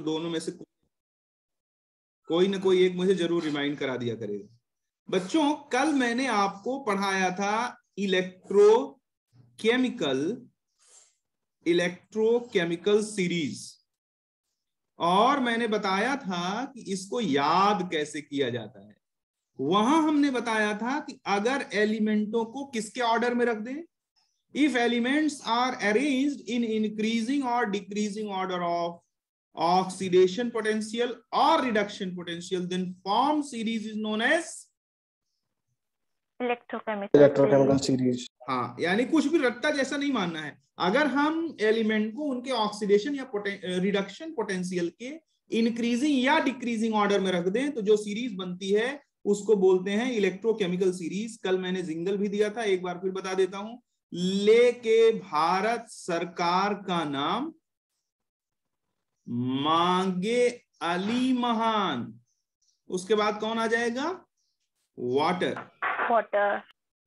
दोनों में से कोई ना कोई एक मुझे जरूर रिमाइंड करा दिया करेगा। बच्चों कल मैंने आपको पढ़ाया था इलेक्ट्रोकेमिकल सीरीज, और मैंने बताया था कि इसको याद कैसे किया जाता है। वहां हमने बताया था कि अगर एलिमेंटों को किसके ऑर्डर में रख दें, if elements are arranged in increasing or decreasing order of oxidation potential or reduction potential, then form series is known as electrochemical series. हाँ, यानी कुछ भी रट्टा जैसा नहीं मानना है। अगर हम एलिमेंट को उनके ऑक्सीडेशन या रिडक्शन पोटेंशियल के इंक्रीजिंग या डिक्रीजिंग ऑर्डर में रख दें तो जो सीरीज बनती है उसको बोलते हैं इलेक्ट्रोकेमिकल सीरीज। कल मैंने जिंगल भी दिया था, एक बार फिर बता देता हूं। लेके भारत सरकार का नाम, मांगे अली महान, उसके बाद कौन आ जाएगा? वाटर।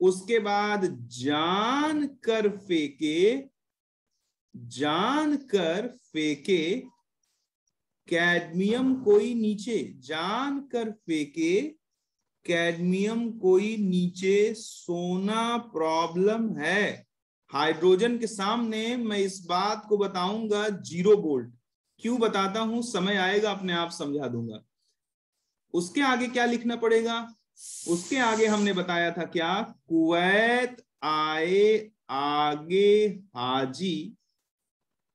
उसके बाद जान कर फेंके कैडमियम कोई नीचे, जान कर फेंके कैडमियम कोई नीचे, सोना प्रॉब्लम है। हाइड्रोजन के सामने मैं इस बात को बताऊंगा 0 वोल्ट। क्यों बताता हूं, समय आएगा अपने आप समझा दूंगा। उसके आगे क्या लिखना पड़ेगा? उसके आगे हमने बताया था क्या? कुवैत आए आगे हाजी,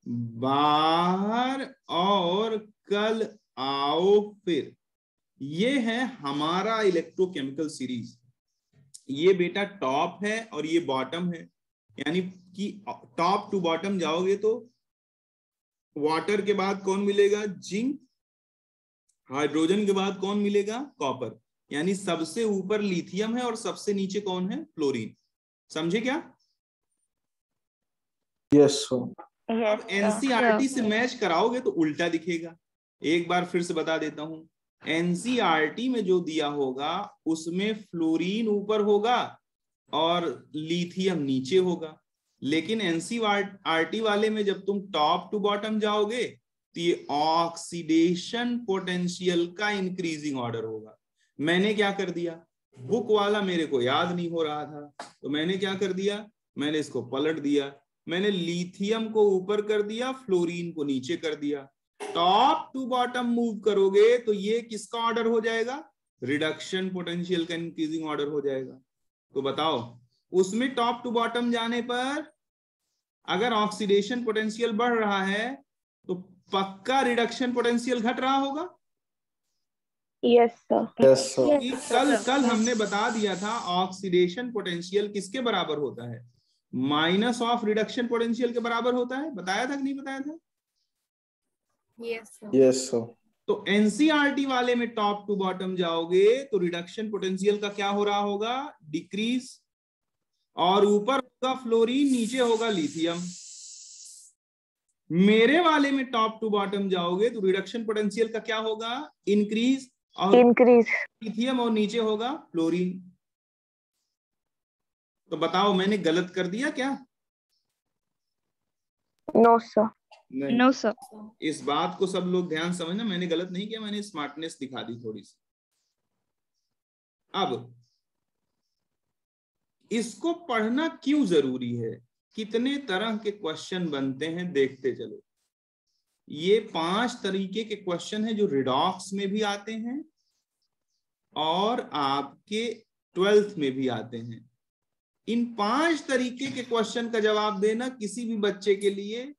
बाहर और कल आओ फिर। ये है हमारा इलेक्ट्रोकेमिकल सीरीज। ये बेटा टॉप है और ये बॉटम है, यानी कि टॉप टू बॉटम जाओगे तो वाटर के बाद कौन मिलेगा? जिंक। हाइड्रोजन के बाद कौन मिलेगा? कॉपर। यानी सबसे ऊपर लिथियम है और सबसे नीचे कौन है? फ्लोरीन। समझे क्या? Yes sir. अब एनसीईआरटी से मैच कराओगे तो उल्टा दिखेगा। एक बार फिर से बता देता हूं, एनसीईआरटी में जो दिया होगा उसमें फ्लोरीन ऊपर होगा और लिथियम नीचे होगा, लेकिन एनसीईआरटी वाले में जब तुम टॉप टू बॉटम जाओगे तो ये ऑक्सीडेशन पोटेंशियल का इंक्रीजिंग ऑर्डर होगा। मैंने क्या कर दिया, बुक वाला मेरे को याद नहीं हो रहा था तो मैंने क्या कर दिया, मैंने इसको पलट दिया। मैंने लिथियम को ऊपर कर दिया, फ्लोरीन को नीचे कर दिया। टॉप टू बॉटम मूव करोगे तो ये किसका ऑर्डर हो जाएगा? रिडक्शन पोटेंशियल का इंक्रीजिंग ऑर्डर हो जाएगा। तो बताओ उसमें टॉप टू बॉटम जाने पर अगर ऑक्सीडेशन पोटेंशियल बढ़ रहा है तो पक्का रिडक्शन पोटेंशियल घट रहा होगा। Yes sir. कल हमने बता दिया था ऑक्सीडेशन पोटेंशियल किसके बराबर होता है? माइनस ऑफ रिडक्शन पोटेंशियल के बराबर होता है। बताया था कि नहीं बताया था? Yes sir. तो एनसीईआरटी वाले में टॉप टू बॉटम जाओगे तो रिडक्शन पोटेंशियल का क्या हो रहा होगा? डिक्रीज। और ऊपर होगा फ्लोरीन, नीचे होगा लिथियम। मेरे वाले में टॉप टू बॉटम जाओगे तो रिडक्शन पोटेंशियल का क्या होगा? इंक्रीज। और लिथियम और नीचे होगा फ्लोरीन। तो बताओ मैंने गलत कर दिया क्या? No sir. No sir. इस बात को सब लोग ध्यान समझना, मैंने गलत नहीं किया, मैंने स्मार्टनेस दिखा दी थोड़ी सी। अब इसको पढ़ना क्यों जरूरी है, कितने तरह के क्वेश्चन बनते हैं देखते चलो। ये 5 तरीके के क्वेश्चन है जो रिडॉक्स में भी आते हैं और आपके 12th में भी आते हैं। इन 5 तरीके के क्वेश्चन का जवाब देना किसी भी बच्चे के लिए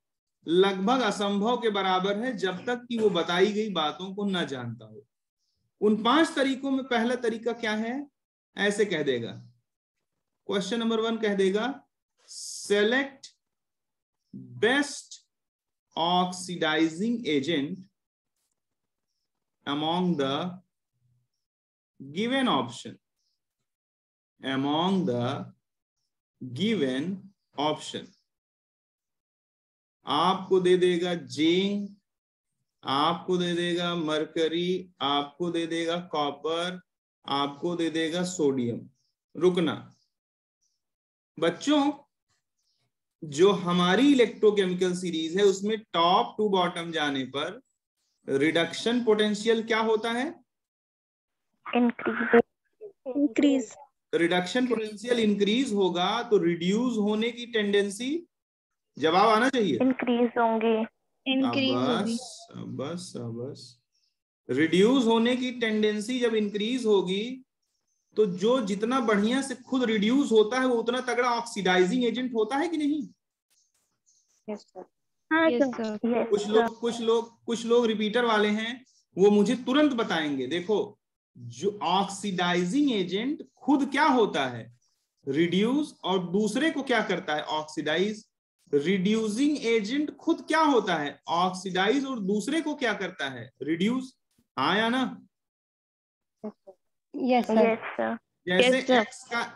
लगभग असंभव के बराबर है जब तक कि वो बताई गई बातों को न जानता हो। उन 5 तरीकों में पहला तरीका क्या है? ऐसे कह देगा, क्वेश्चन नंबर 1 कह देगा select best oxidising agent among the given option, among the given option। आपको दे देगा जिंक, आपको दे देगा मरकरी, आपको दे देगा कॉपर, आपको दे देगा सोडियम। रुकना बच्चों, जो हमारी इलेक्ट्रोकेमिकल सीरीज है उसमें टॉप टू बॉटम जाने पर रिडक्शन पोटेंशियल क्या होता है? इंक्रीज। रिडक्शन पोटेंशियल इंक्रीज होगा तो रिड्यूस होने की टेंडेंसी, जवाब आना चाहिए, इंक्रीज होंगी। बस रिड्यूस होने की टेंडेंसी जब इंक्रीज होगी तो जो जितना बढ़िया से खुद रिड्यूस होता है वो उतना तगड़ा ऑक्सीडाइजिंग एजेंट होता है कि नहीं? कुछ लोग रिपीटर वाले हैं, वो मुझे तुरंत बताएंगे। देखो, जो ऑक्सीडाइजिंग एजेंट खुद क्या होता है? रिड्यूस, और दूसरे को क्या करता है? ऑक्सीडाइज। रिड्यूसिंग एजेंट खुद क्या होता है? ऑक्सीडाइज, और दूसरे को क्या करता है? रिड्यूस। हाँ या ना? Yes sir. जैसे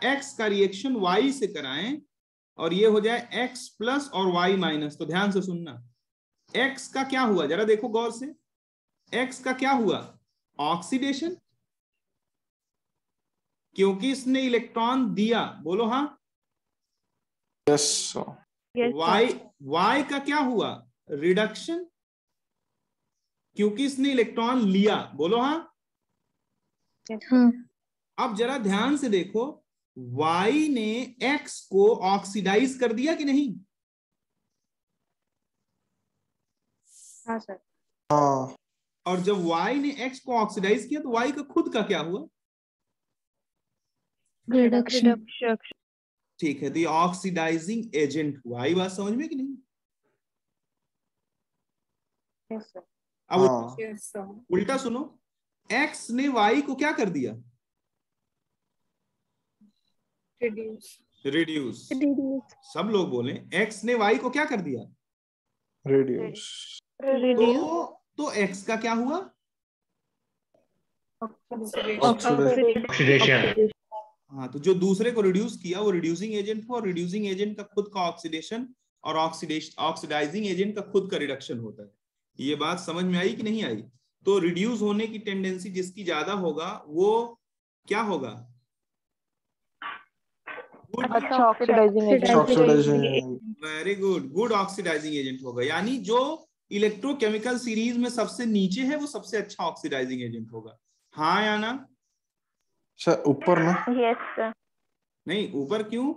x का रिएक्शन y से कराएं और ये हो जाए x प्लस और y माइनस, तो ध्यान से सुनना, x का क्या हुआ जरा देखो गौर से। x का क्या हुआ? ऑक्सीडेशन, क्योंकि इसने इलेक्ट्रॉन दिया। बोलो हाँ। यस। y का क्या हुआ? रिडक्शन, क्योंकि इसने इलेक्ट्रॉन लिया। बोलो हाँ। अब जरा ध्यान से देखो, y ने x को ऑक्सीडाइज कर दिया कि नहीं? हाँ सर। हाँ। और जब y ने x को ऑक्सीडाइज किया तो y का खुद का क्या हुआ? रिडक्शन। ठीक है, तो ये ऑक्सीडाइजिंग एजेंट हुआ। आई बात समझ में कि नहीं? अब उल्टा सुनो, x ने y को क्या कर दिया? रिड्यूस। सब लोग बोले, x ने y को क्या कर दिया? रिड्यूस। तो x का क्या हुआ? ऑक्सीडेशन। हाँ, तो जो दूसरे को रिड्यूस किया वो रिड्यूसिंग एजेंट हुआ, और रिड्यूसिंग एजेंट का खुद का ऑक्सीडेशन, और ऑक्सीडाइजिंग एजेंट का खुद का रिडक्शन होता है। ये बात समझ में आई कि नहीं आई? तो रिड्यूस होने की टेंडेंसी जिसकी ज्यादा होगा वो क्या होगा? अच्छा oxidising agent. Very good, good oxidising agent होगा। यानी जो इलेक्ट्रोकेमिकल सीरीज में सबसे नीचे है वो सबसे अच्छा ऑक्सीडाइजिंग एजेंट होगा। हाँ या ना? सर ऊपर ना? Yes sir. नहीं, ऊपर क्यों?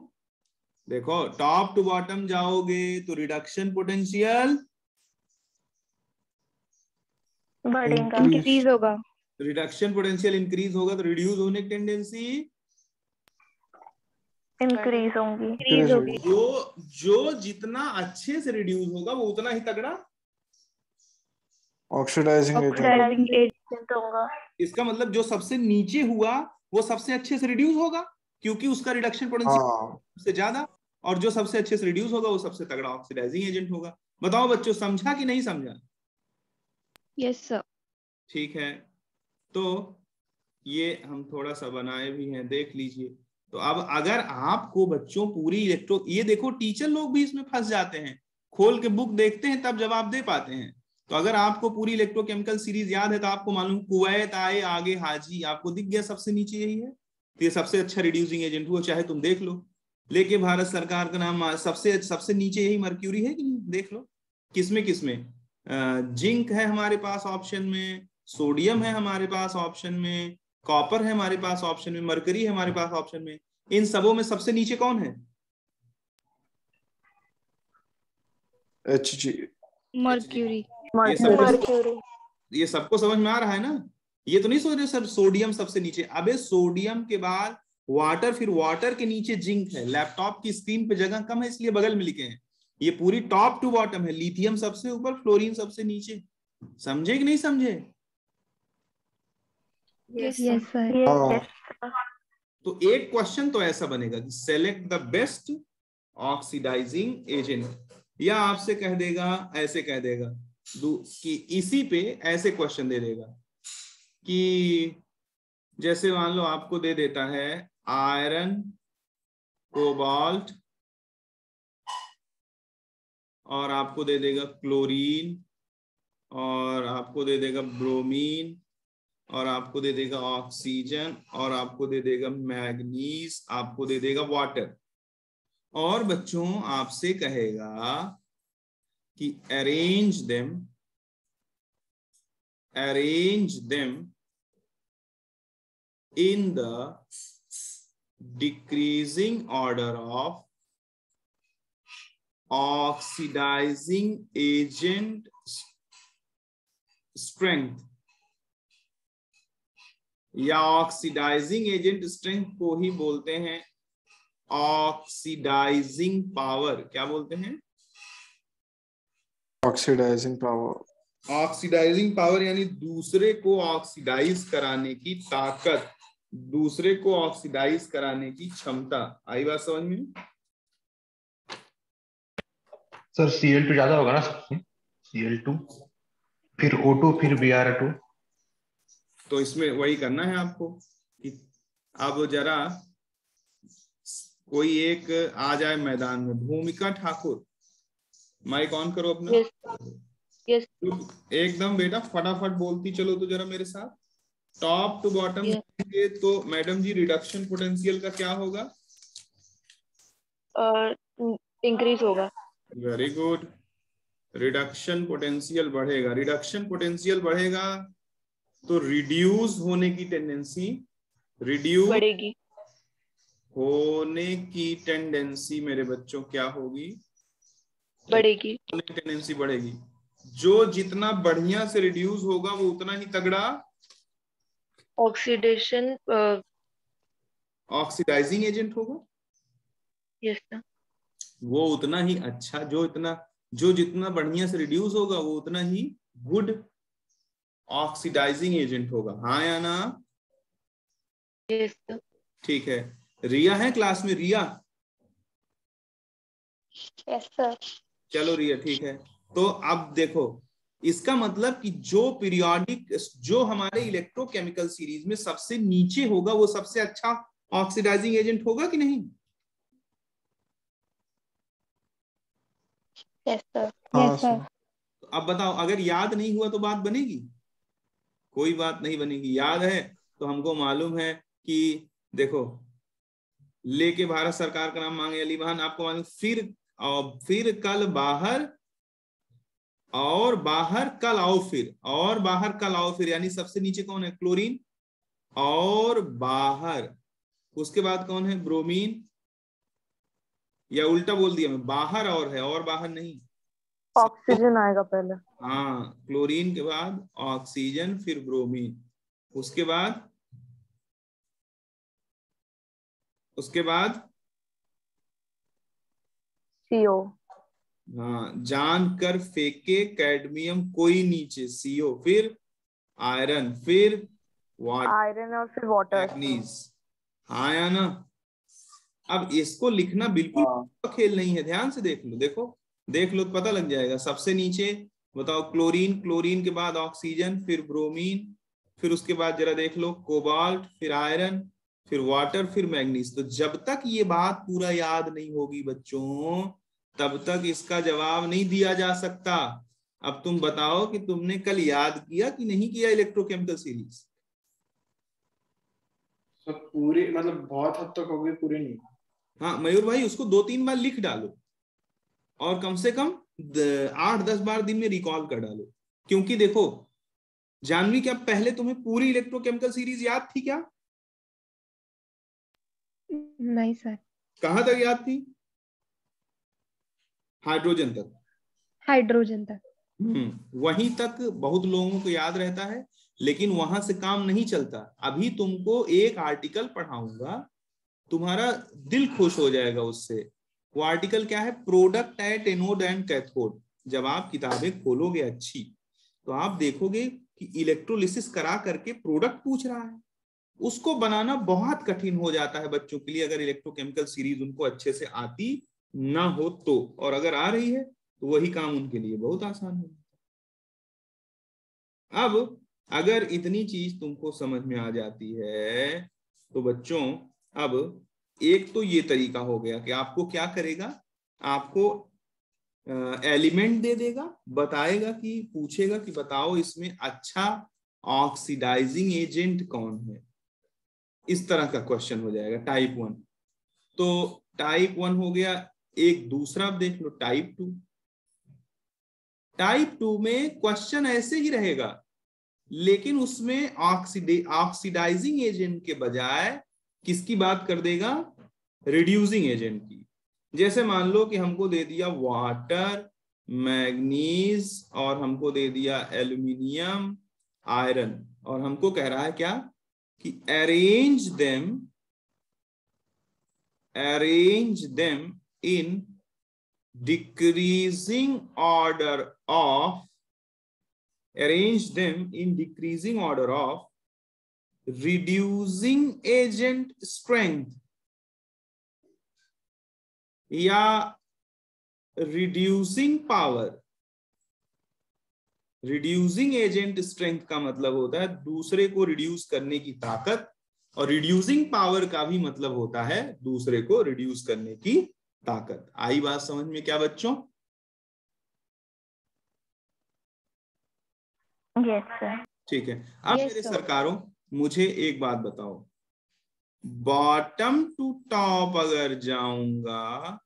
देखो, टॉप टू बॉटम जाओगे तो रिडक्शन पोटेंशियल बढ़ेगा, इंक्रीज होगा। रिडक्शन पोटेंशियल इंक्रीज होगा तो रिड्यूस होने की टेंडेंसी इंक्रीज होंगी। जो जितना अच्छे से रिड्यूस होगा वो उतना ही तगड़ा ऑक्सीडाइजिंग एजेंट होगा। इसका मतलब जो सबसे नीचे हुआ वो सबसे अच्छे से रिड्यूस होगा, क्योंकि उसका रिडक्शन पोटेंशियल सबसे ज्यादा, और जो सबसे अच्छे से रिड्यूस होगा वो सबसे तगड़ा ऑक्सीडाइजिंग एजेंट होगा। बताओ बच्चों, समझा कि नहीं समझा? Yes sir. ठीक है, तो ये हम थोड़ा सा बनाए भी हैं, देख लीजिए। तो अब अगर आपको बच्चों पूरी ये देखो, टीचर लोग भी इसमें फंस जाते हैं, खोल के बुक देखते हैं तब जवाब दे पाते हैं। तो अगर आपको पूरी इलेक्ट्रोकेमिकल सीरीज याद है तो आपको मालूम, कुवैत आए आगे हाजी, आपको दिख गया सबसे नीचे यही है, तो ये सबसे अच्छा रिड्यूसिंग एजेंट हुआ। चाहे तुम देख लो, लेके भारत सरकार का नाम सबसे नीचे यही मर्क्यूरी है कि नहीं? देख लो किसमें जिंक है हमारे पास ऑप्शन में, सोडियम है हमारे पास ऑप्शन में, कॉपर है हमारे पास ऑप्शन में, मरकरी है हमारे पास ऑप्शन में। इन सबों में सबसे नीचे कौन है? Hg। मर्क्यूरी। ये सबको समझ में आ रहा है ना? ये तो नहीं सोच रहे सर सोडियम सबसे नीचे। अबे सोडियम के बाद वाटर, फिर वाटर के नीचे जिंक है। लैपटॉप की स्क्रीन पे जगह कम है इसलिए बगल में लिखे हैं। ये पूरी टॉप टू बॉटम है। लिथियम सबसे ऊपर, फ्लोरीन सबसे नीचे। समझे कि नहीं समझे? Yes sir. तो एक क्वेश्चन तो ऐसा बनेगा कि select the best oxidising agent, या आपसे कह देगा, ऐसे कह देगा कि इसी पे ऐसे क्वेश्चन दे देगा कि जैसे मान लो आपको दे देता है आयरन, कोबाल्ट, और आपको दे देगा क्लोरीन, और आपको दे देगा ब्रोमीन, और आपको दे देगा ऑक्सीजन, और आपको दे देगा मैग्नीज, आपको दे देगा वाटर। और बच्चों आपसे कहेगा कि arrange them arrange them in the decreasing order of oxidizing agent strength, या ऑक्सीडाइजिंग एजेंट स्ट्रेंथ को ही बोलते हैं ऑक्सीडाइजिंग पावर। क्या बोलते हैं? Oxidising power. ऑक्सीडाइजिंग पावर यानी दूसरे को ऑक्सीडाइज कराने की ताकत, दूसरे को ऑक्सीडाइज कराने की क्षमता। आई बात समझ में? सर Cl2 ज्यादा होगा ना सबसे, Cl2 फिर O2 फिर Br2। तो इसमें वही करना है आपको कि अब जरा कोई एक आ जाए मैदान में। भूमिका ठाकुर, माइक ऑन करो अपना। यस एकदम बेटा फटाफट बोलती चलो तो जरा मेरे साथ। टॉप टू बॉटम तो मैडम जी रिडक्शन पोटेंशियल का क्या होगा? इंक्रीज होगा। Very good. रिडक्शन पोटेंशियल बढ़ेगा। रिडक्शन पोटेंशियल बढ़ेगा तो रिड्यूस होने की टेंडेंसी, रिड्यूस बढ़ेगी। होने की टेंडेंसी मेरे बच्चों क्या होगी? बढ़ेगी। होने की टेंडेंसी बढ़ेगी। जो जितना बढ़िया से रिड्यूस होगा वो उतना ही तगड़ा ऑक्सीडेशन ऑक्सीडाइजिंग एजेंट होगा। Yes sir. वो उतना ही अच्छा, जो जितना बढ़िया से रिड्यूस होगा वो उतना ही गुड ऑक्सीडाइजिंग एजेंट होगा। हाँ या ना? Yes sir. ठीक है। रिया है क्लास में? रिया? Yes sir. चलो रिया ठीक है। तो अब देखो इसका मतलब कि जो पीरियोडिक, जो हमारे इलेक्ट्रोकेमिकल सीरीज में सबसे नीचे होगा वो सबसे अच्छा ऑक्सीडाइजिंग एजेंट होगा कि नहीं? Yes sir. हाँ सर। तो अब बताओ अगर याद नहीं हुआ तो बात बनेगी? कोई बात नहीं बनेगी। याद है तो हमको मालूम है कि देखो, लेके भारत सरकार का नाम मांगे अली बहन, आपको मालूम फिर कल बाहर और बाहर कल आओ फिर, और बाहर कल आओ फिर, यानी सबसे नीचे कौन है? क्लोरीन। और बाहर उसके बाद कौन है? ब्रोमीन। या उल्टा बोल दिया मैं, बाहर और है और बाहर नहीं। ऑक्सीजन आएगा पहले। हाँ, क्लोरीन के बाद ऑक्सीजन फिर ब्रोमीन, उसके बाद CO। हाँ, जानकर फेंके कैडमियम कोई नीचे, CO, फिर आयरन, फिर आयरन और फिर वाटर। मैग्नीज। हाँ या ना? अब इसको लिखना बिल्कुल खेल नहीं है, ध्यान से देख लो। देख लो तो पता लग जाएगा। सबसे नीचे बताओ क्लोरीन, क्लोरीन के बाद ऑक्सीजन, फिर ब्रोमीन, फिर उसके बाद जरा देख लो कोबाल्ट, फिर आयरन, फिर वाटर, फिर मैग्नीज। तो जब तक ये बात पूरा याद नहीं होगी बच्चों तब तक इसका जवाब नहीं दिया जा सकता। अब तुम बताओ कि तुमने कल याद किया कि नहीं किया इलेक्ट्रोकेमिकल सीरीज? सब पूरे मतलब बहुत हद तक हो गए, पूरे नहीं। हाँ मयूर भाई, उसको 2-3 बार लिख डालो और कम से कम 8-10 बार दिन में रिकॉल कर डालो। क्योंकि देखो जानवी, क्या पहले तुम्हें पूरी इलेक्ट्रोकेमिकल सीरीज याद थी क्या? नहीं सर। कहां तक याद थी? हाइड्रोजन तक। हाइड्रोजन तक। वहीं तक बहुत लोगों को याद रहता है, लेकिन वहां से काम नहीं चलता। अभी तुमको एक आर्टिकल पढ़ाऊंगा, तुम्हारा दिल खुश हो जाएगा उससे। वो आर्टिकल क्या है? Product at anode and cathode. जब आप किताबें खोलोगे अच्छी तो आप देखोगे कि इलेक्ट्रोलिसिस करा करके प्रोडक्ट पूछ रहा है। उसको बनाना बहुत कठिन हो जाता है बच्चों के लिए, अगर इलेक्ट्रोकेमिकल सीरीज उनको अच्छे से आती ना हो तो। और अगर आ रही है तो वही काम उनके लिए बहुत आसान हो। अब अगर इतनी चीज तुमको समझ में आ जाती है तो बच्चों अब एक तो ये तरीका हो गया कि आपको क्या करेगा, आपको एलिमेंट दे देगा, बताएगा कि पूछेगा कि बताओ इसमें अच्छा ऑक्सीडाइजिंग एजेंट कौन है। इस तरह का क्वेश्चन हो जाएगा टाइप 1। तो टाइप 1 हो गया। एक दूसरा देख लो टाइप 2। टाइप 2 में क्वेश्चन ऐसे ही रहेगा, लेकिन उसमें ऑक्सीडाइजिंग एजेंट के बजाय किसकी बात कर देगा? रिड्यूसिंग एजेंट की। जैसे मान लो कि हमको दे दिया वाटर, मैग्नीज और हमको दे दिया एल्यूमिनियम, आयरन, और हमको कह रहा है क्या कि arrange them in decreasing order of reducing agent strength या reducing power। Reducing agent strength का मतलब होता है दूसरे को रिड्यूस करने की ताकत, और रिड्यूसिंग पावर का भी मतलब होता है दूसरे को रिड्यूस करने की ताकत। आई बात समझ में क्या बच्चों? Yes sir. ठीक है। अब मेरे सरकारों मुझे एक बात बताओ, बॉटम टू टॉप अगर जाऊंगा,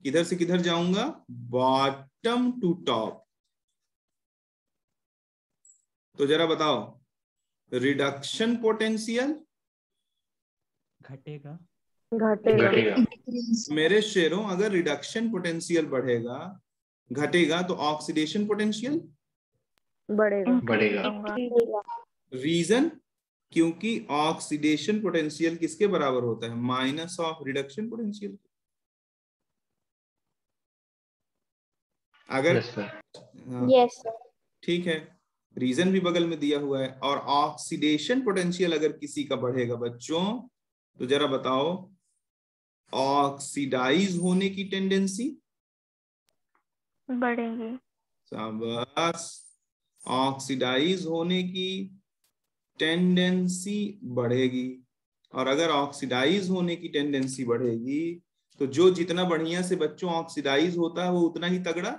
किधर से किधर जाऊंगा? बॉटम टू टॉप, तो जरा बताओ रिडक्शन पोटेंशियल घटेगा। मेरे शेरों, अगर रिडक्शन पोटेंशियल बढ़ेगा घटेगा तो ऑक्सीडेशन पोटेंशियल बढ़ेगा। रीजन? क्योंकि ऑक्सीडेशन पोटेंशियल किसके बराबर होता है? Minus of reduction potential. अगर यस सर। ठीक है, रीजन भी बगल में दिया हुआ है। और ऑक्सीडेशन पोटेंशियल अगर किसी का बढ़ेगा बच्चों, तो जरा बताओ ऑक्सीडाइज होने की टेंडेंसी बढ़ेगी। शाबाश, ऑक्सीडाइज होने की टेंडेंसी बढ़ेगी। और अगर ऑक्सीडाइज होने की टेंडेंसी बढ़ेगी तो जो जितना बढ़िया से बच्चों ऑक्सीडाइज होता है वो उतना ही तगड़ा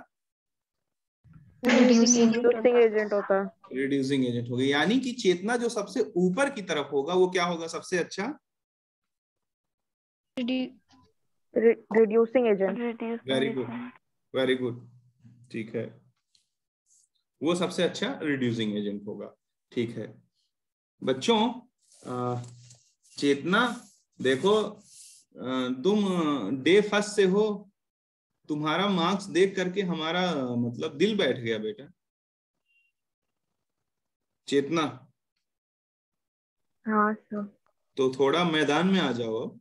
रिड्यूसिंग एजेंट होता है। रिड्यूसिंग एजेंट होगा। यानी कि चेतना जो सबसे ऊपर की तरफ होगा वो क्या होगा? सबसे अच्छा reducing agent. Very good, very good, ठीक है, वो सबसे अच्छा रिड्यूसिंग एजेंट होगा। ठीक है बच्चों, चेतना देखो, तुम डे फर्स्ट से हो, तुम्हारा मार्क्स देख करके हमारा मतलब दिल बैठ गया बेटा। चेतना, हाँ सर। तो थोड़ा मैदान में आ जाओ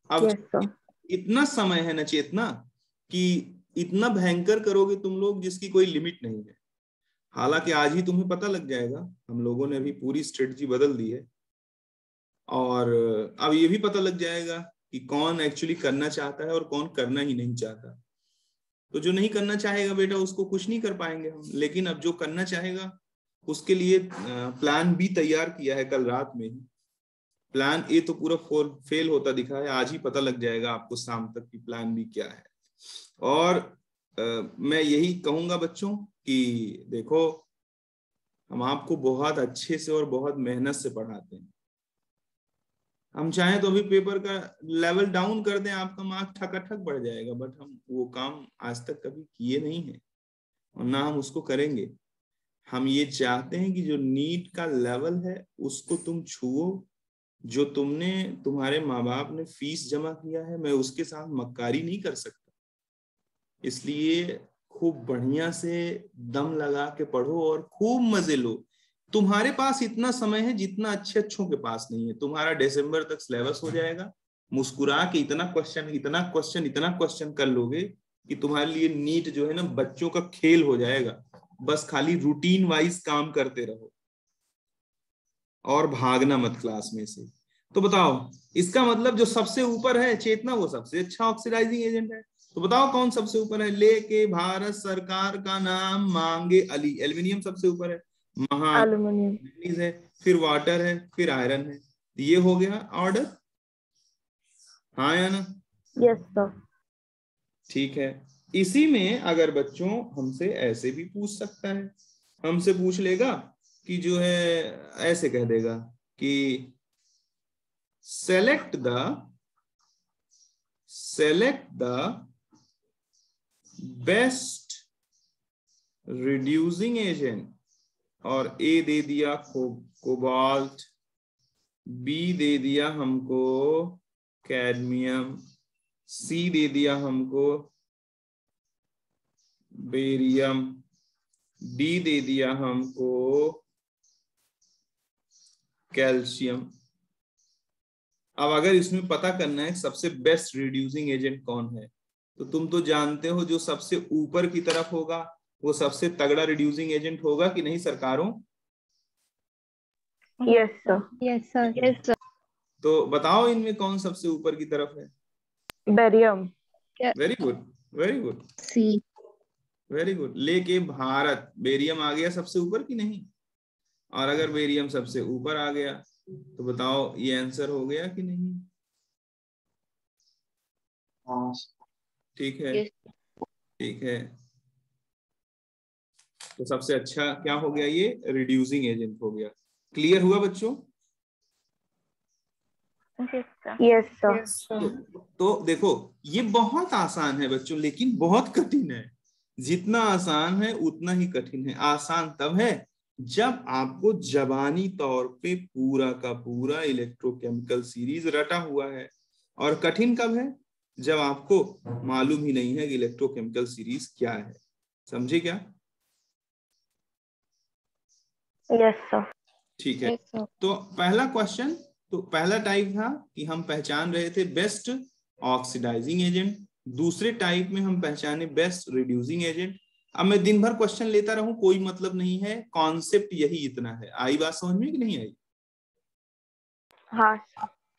अब। Yes sir. इतना समय है ना चेतना कि इतना भयंकर करोगे तुम लोग जिसकी कोई लिमिट नहीं है। हालांकि आज ही तुम्हें पता लग जाएगा, हम लोगों ने अभी पूरी स्ट्रेटजी बदल दी है, और अब ये भी पता लग जाएगा कि कौन एक्चुअली करना चाहता है और कौन करना ही नहीं चाहता। तो जो नहीं करना चाहेगा बेटा उसको कुछ नहीं कर पाएंगे हम, लेकिन अब जो करना चाहेगा उसके लिए प्लान बी तैयार किया है कल रात में ही। प्लान ए तो पूरा फेल होता दिखा है, आज ही पता लग जाएगा आपको शाम तक कि प्लान बी क्या है। और मैं यही कहूंगा बच्चों कि देखो, हम आपको बहुत अच्छे से और बहुत मेहनत से पढ़ाते हैं। हम चाहें तो अभी पेपर का लेवल डाउन कर दें, आपका मार्क ठकाठक बढ़ जाएगा, बट हम वो काम आज तक कभी किए नहीं है और ना हम उसको करेंगे। हम ये चाहते हैं कि जो नीट का लेवल है उसको तुम छुओ। जो तुमने, तुम्हारे माँ बाप ने फीस जमा किया है, मैं उसके साथ मक्कारी नहीं कर सकता, इसलिए खूब बढ़िया से दम लगा के पढ़ो और खूब मजे लो। तुम्हारे पास इतना समय है जितना अच्छे अच्छों के पास नहीं है। तुम्हारा दिसंबर तक सिलेबस हो जाएगा, मुस्कुरा के इतना क्वेश्चन कर लोगे कि तुम्हारे लिए नीट जो है ना बच्चों का खेल हो जाएगा। बस खाली रूटीन वाइज काम करते रहो और भागना मत क्लास में से। तो बताओ, इसका मतलब जो सबसे ऊपर है चेतना वो सबसे अच्छा ऑक्सीडाइजिंग एजेंट है। तो बताओ कौन सबसे ऊपर है? लेके भारत सरकार का नाम मांगे अली, एल्यूमिनियम सबसे ऊपर है, मैग्नीज है, फिर वाटर है, फिर आयरन है। ये हो गया ऑर्डर, हाँ या ना? Yes sir. ठीक है। इसी में अगर बच्चों हमसे ऐसे भी पूछ सकता है, हमसे पूछ लेगा कि जो है, ऐसे कह देगा कि select the best reducing agent, और ए दे दिया कोबाल्ट, बी दे दिया हमको कैडमियम, सी दे दिया हमको बेरियम, डी दे दिया हमको कैल्शियम। अब अगर इसमें पता करना है सबसे बेस्ट रिड्यूसिंग एजेंट कौन है, तो तुम तो जानते हो जो सबसे ऊपर की तरफ होगा वो सबसे तगड़ा रिड्यूसिंग एजेंट होगा कि नहीं सरकारों? Yes sir. Yes sir. Yes sir. तो बताओ इनमें कौन सबसे ऊपर की तरफ है? Barium. Very good, very good, see. Very good. लेके भारत बेरियम आ गया सबसे ऊपर कि नहीं? और अगर बेरियम सबसे ऊपर आ गया तो बताओ ये आंसर हो गया कि नहीं? हाँ ठीक है, ठीक है। तो सबसे अच्छा क्या हो गया? ये रिड्यूसिंग एजेंट हो गया। क्लियर हुआ बच्चों? Yes sir. तो देखो ये बहुत आसान है बच्चों, लेकिन बहुत कठिन है। जितना आसान है उतना ही कठिन है। आसान तब है जब आपको जबानी तौर पे पूरा का पूरा इलेक्ट्रोकेमिकल सीरीज रटा हुआ है, और कठिन कब है? जब आपको मालूम ही नहीं है कि इलेक्ट्रोकेमिकल सीरीज क्या है। समझे क्या? Yes sir. ठीक है। तो पहला क्वेश्चन, तो पहला टाइप था कि हम पहचान रहे थे बेस्ट ऑक्सीडाइजिंग एजेंट, दूसरे टाइप में हम पहचाने बेस्ट रिड्यूसिंग एजेंट। अब मैं दिन भर क्वेश्चन लेता रहूं कोई मतलब नहीं है, कॉन्सेप्ट यही इतना है। आई बात समझ में कि नहीं आई? हाँ।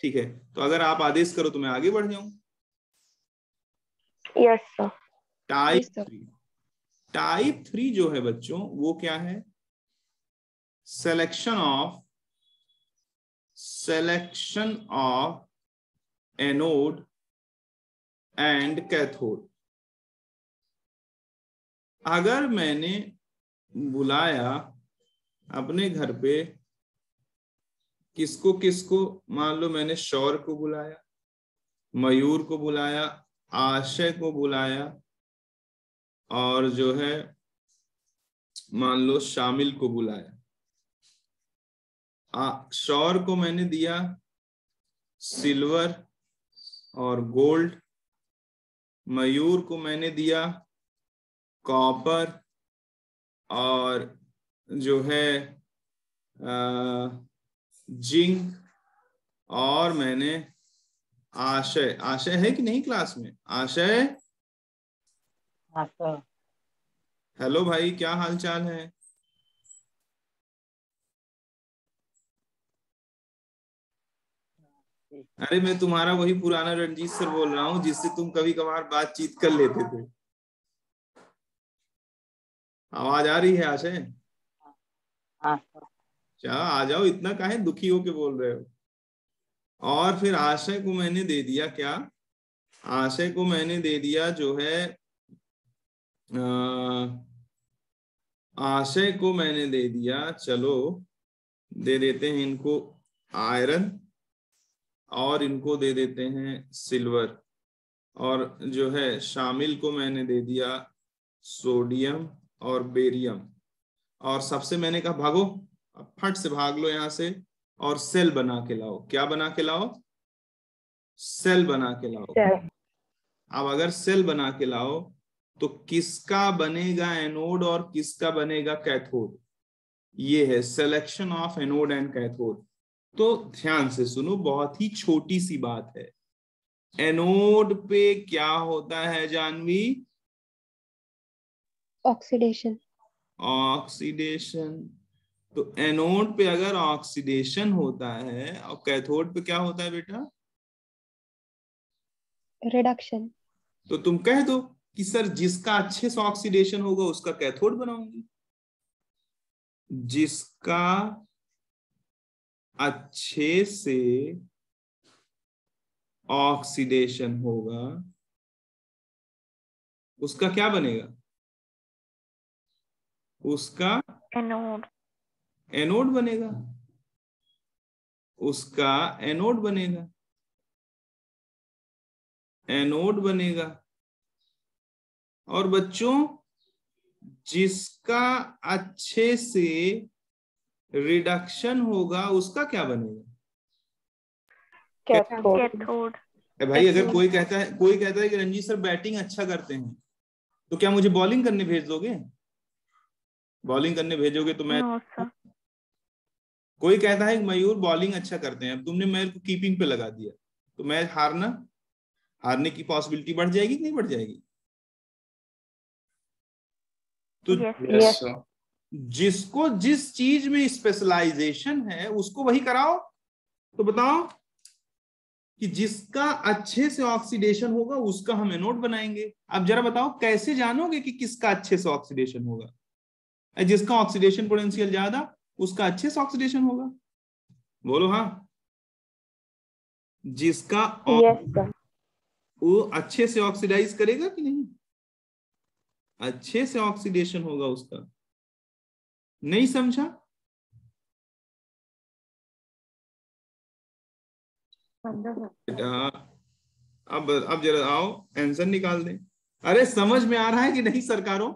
ठीक है, तो अगर आप आदेश करो तो मैं आगे बढ़ जाऊं। Yes sir. टाइप 3 जो है बच्चों वो क्या है? selection of anode and cathode. अगर मैंने बुलाया अपने घर पे किसको किसको, मान लो मैंने शौर को बुलाया, मयूर को बुलाया, आशय को बुलाया, और जो है मान लो शामिल को बुलाया। शौर को मैंने दिया सिल्वर और गोल्ड, मयूर को मैंने दिया कॉपर और जो है जिंक, और मैंने आशय, आशय है कि नहीं क्लास में? आशय, हेलो भाई, क्या हाल चाल है? अरे मैं तुम्हारा वही पुराना रणजीत सर बोल रहा हूँ जिससे तुम कभी कभार बातचीत कर लेते थे। आवाज आ रही है आशय? क्या आ जाओ, इतना काहे दुखी होके बोल रहे हो? और फिर आशय को मैंने दे दिया क्या? आशय को मैंने दे दिया जो है आशय को मैंने दे दिया, चलो दे देते हैं इनको आयरन, और इनको दे देते हैं सिल्वर, और जो है शामिल को मैंने दे दिया सोडियम और बेरियम। और सबसे मैंने कहा भागो, अब फट से भाग लो यहाँ से और सेल बना के लाओ। क्या बना के लाओ? सेल बना के लाओ। अब अगर सेल बना के लाओ तो किसका बनेगा एनोड और किसका बनेगा कैथोड? ये है selection of anode and cathode. तो ध्यान से सुनो, बहुत ही छोटी सी बात है। एनोड पे क्या होता है जानवी? ऑक्सीडेशन। ऑक्सीडेशन। तो एनोड पे अगर ऑक्सीडेशन होता है और कैथोड पे क्या होता है बेटा? रिडक्शन। तो तुम कह दो कि सर जिसका अच्छे से ऑक्सीडेशन होगा उसका कैथोड बनाऊंगी, जिसका अच्छे से ऑक्सीडेशन होगा उसका क्या बनेगा? उसका एनोड। एनोड बनेगा, उसका एनोड बनेगा, एनोड बनेगा। और बच्चों जिसका अच्छे से रिडक्शन होगा उसका क्या बनेगा? कैथोड। भाई अगर कोई कहता है कि रंजीत सर बैटिंग अच्छा करते हैं, तो क्या मुझे बॉलिंग करने भेज दोगे? बॉलिंग करने भेजोगे तो मैं नो सर। कोई कहता है कि मयूर बॉलिंग अच्छा करते हैं, अब तुमने मेरे को कीपिंग पे लगा दिया, तो मैं हारने की पॉसिबिलिटी बढ़ जाएगी कि नहीं बढ़ जाएगी? तो यस सर। जिसको जिस चीज में स्पेशलाइजेशन है उसको वही कराओ। तो बताओ कि जिसका अच्छे से ऑक्सीडेशन होगा उसका हम एनोड बनाएंगे। अब जरा बताओ कैसे जानोगे कि किसका अच्छे से ऑक्सीडेशन होगा? जिसका ऑक्सीडेशन पोटेंशियल ज्यादा उसका अच्छे से ऑक्सीडेशन होगा। बोलो हाँ। जिसका वो अच्छे से ऑक्सीडाइज करेगा कि नहीं? अच्छे से ऑक्सीडेशन होगा उसका। नहीं समझा? अब जरा आओ आंसर निकाल दें। अरे समझ में आ रहा है कि नहीं सरकारों?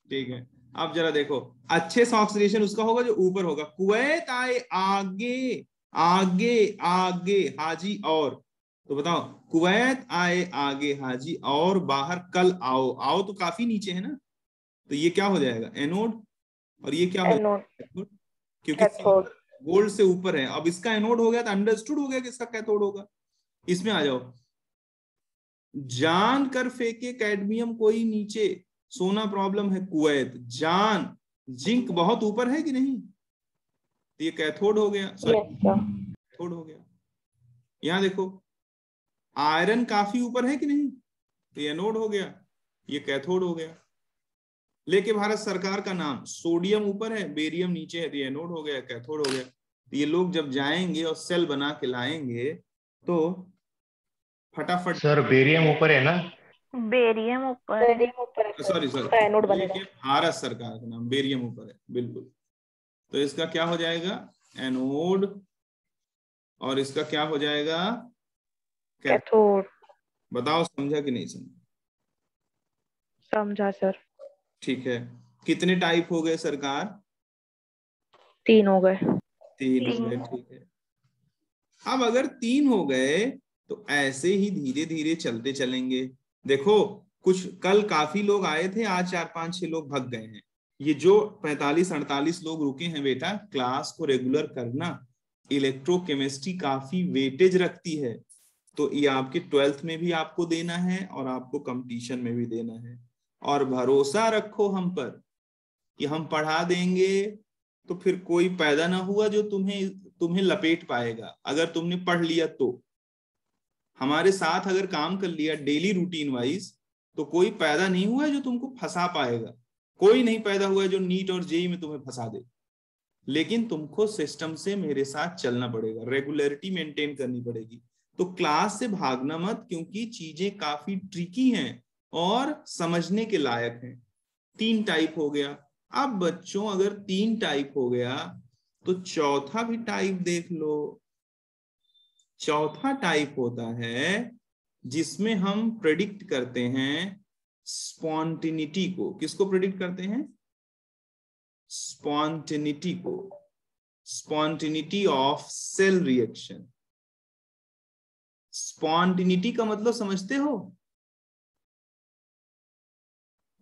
ठीक है। अब जरा देखो, अच्छे से ऑक्सीडेशन उसका होगा जो ऊपर होगा। कुवैत आए आगे आगे आगे हाजी और, तो बताओ कुवैत आए आगे हाजी और बाहर कल आओ। आओ तो काफी नीचे है ना, तो ये क्या हो जाएगा? एनोड। और ये क्या हो जाएगा? क्योंकि गोल्ड से ऊपर है। अब इसका एनोड हो गया तो अंडरस्टूड हो गया कि इसका कैथोड होगा। इसमें आ जाओ। जान कर फेंके कैडमियम कोई नीचे, सोना प्रॉब्लम है कुवैत। जान जिंक बहुत ऊपर है कि नहीं, तो ये कैथोड हो गया। कैथोड हो गया। यहां देखो आयरन काफी ऊपर है कि नहीं, तो ये एनोड हो गया, ये कैथोड हो गया। लेके भारत सरकार का नाम, सोडियम ऊपर है बेरियम नीचे है, तो ये एनोड हो गया, कैथोड हो गया। तो ये लोग जब जाएंगे और सेल बना के लाएंगे तो फटाफट। सर बेरियम ऊपर है ना? बेरियम ऊपर। सॉरी भारत सरकार का नाम बेरियम ऊपर है, बिल्कुल। तो इसका क्या हो जाएगा? एनोड। और इसका क्या हो जाएगा? कैथोड। बताओ समझा कि नहीं समझा? समझा सर। ठीक है। कितने टाइप हो गए सरकार? 3 हो गए। 3 हो गए, ठीक है। अब अगर 3 हो गए तो ऐसे ही धीरे धीरे चलते चलेंगे। देखो कुछ कल काफी लोग आए थे, आज 4-5-6 लोग भग गए हैं। ये जो 45-48 लोग रुके हैं बेटा, क्लास को रेगुलर करना। इलेक्ट्रोकेमिस्ट्री काफी वेटेज रखती है, तो ये आपके 12th में भी आपको देना है और आपको कंपटीशन में भी देना है। और भरोसा रखो हम पर कि हम पढ़ा देंगे, तो फिर कोई पैदा ना हुआ जो तुम्हें लपेट पाएगा। अगर तुमने पढ़ लिया तो, हमारे साथ अगर काम कर लिया डेली रूटीन वाइज, तो कोई पैदा नहीं हुआ है जो तुमको फंसा पाएगा। कोई नहीं पैदा हुआ है जो नीट और जेई में तुम्हें फंसा दे। लेकिन तुमको सिस्टम से मेरे साथ चलना पड़ेगा, रेगुलरिटी मेंटेन करनी पड़ेगी। तो क्लास से भागना मत, क्योंकि चीजें काफी ट्रिकी हैं और समझने के लायक हैं। 3 टाइप हो गया। अब बच्चों अगर 3 टाइप हो गया तो चौथा भी टाइप देख लो। चौथा टाइप होता है जिसमें हम प्रेडिक्ट करते हैं स्पॉन्टेनिटी को। किसको प्रेडिक्ट करते हैं? स्पॉन्टेनिटी को। Spontaneity of cell reaction. Spontaneity का मतलब समझते हो?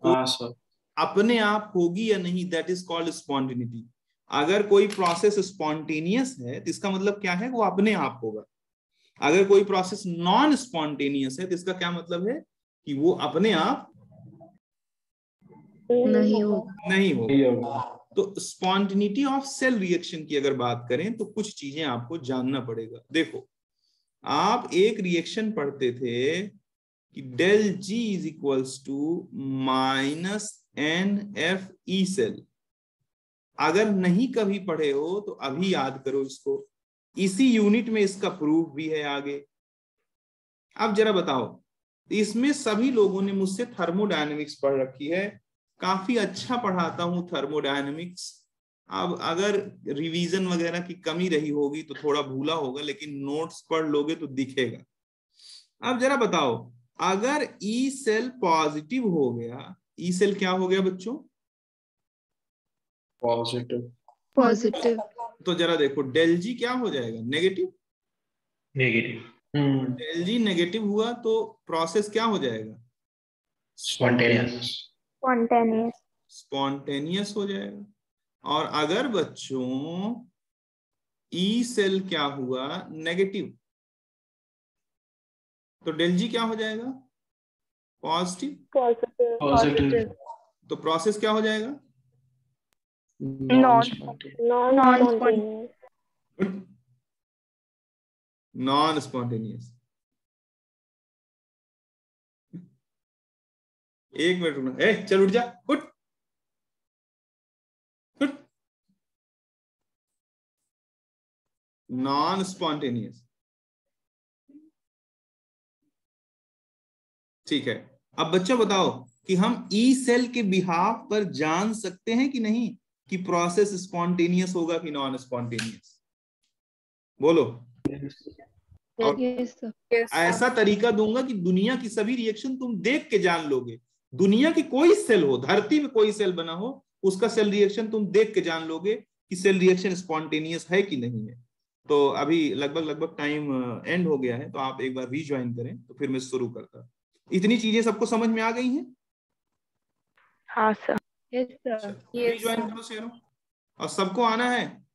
हाँ सर। अपने आप होगी या नहीं, दैट इज कॉल्ड स्पॉन्टेनिटी। अगर कोई प्रोसेस स्पॉन्टेनियस है तो इसका मतलब क्या है? वो अपने आप होगा। अगर कोई प्रोसेस नॉन स्पॉन्टेनियस है तो इसका क्या मतलब है? कि वो अपने आप नहीं होगा। तो स्पॉन्टेनिटी ऑफ सेल रिएक्शन की अगर बात करें तो कुछ चीजें आपको जानना पड़ेगा। देखो आप एक रिएक्शन पढ़ते थे कि del G is equals to -NFE cell. अगर नहीं कभी पढ़े हो तो अभी याद करो इसको, इसी यूनिट में इसका प्रूफ भी है आगे। अब जरा बताओ, इसमें सभी लोगों ने मुझसे थर्मोडायनेमिक्स पढ़ रखी है, काफी अच्छा पढ़ाता हूं थर्मोडायनेमिक्स। अब अगर रिवीजन वगैरह की कमी रही होगी तो थोड़ा भूला होगा, लेकिन नोट्स पढ़ लोगे तो दिखेगा। अब जरा बताओ अगर ई सेल पॉजिटिव हो गया, ई सेल क्या हो गया बच्चों? पॉजिटिव। पॉजिटिव। तो जरा देखो डेल जी क्या हो जाएगा? नेगेटिव। नेगेटिव। डेल जी नेगेटिव हुआ तो प्रोसेस क्या हो जाएगा? स्पॉन्टेनियस। Spontaneous. स्पॉन्टेनियस हो जाएगा। और अगर बच्चों ई सेल क्या हुआ? नेगेटिव, तो डेल जी क्या हो जाएगा? पॉजिटिव। पॉजिटिव। तो प्रोसेस क्या हो जाएगा? Non-spontaneous. Non spontaneous. एक मिनट रुकना। ए चल उठ जा, उठ उठ। नॉन स्पॉन्टेनियस, ठीक है। अब बच्चों बताओ कि हम ई सेल के बिहाफ पर जान सकते हैं कि नहीं कि प्रोसेस स्पॉन्टेनियस होगा कि नॉन स्पॉन्टेनियस? बोलो। और यस सर। ऐसा तरीका दूंगा कि दुनिया की सभी रिएक्शन तुम देख के जान लोगे। दुनिया की कोई सेल हो, धरती में कोई सेल बना हो, उसका सेल रिएक्शन तुम देख के जान लोगे कि सेल रिएक्शन स्पॉन्टेनियस है कि नहीं है। तो अभी लगभग टाइम एंड हो गया है, तो आप एक बार रीज्वाइन करें तो फिर मैं शुरू करता। इतनी चीजें सबको समझ में आ गई हैं? हाँ सर। Yes sir. रीज्वाइन करो शेरों। और सबको आना है।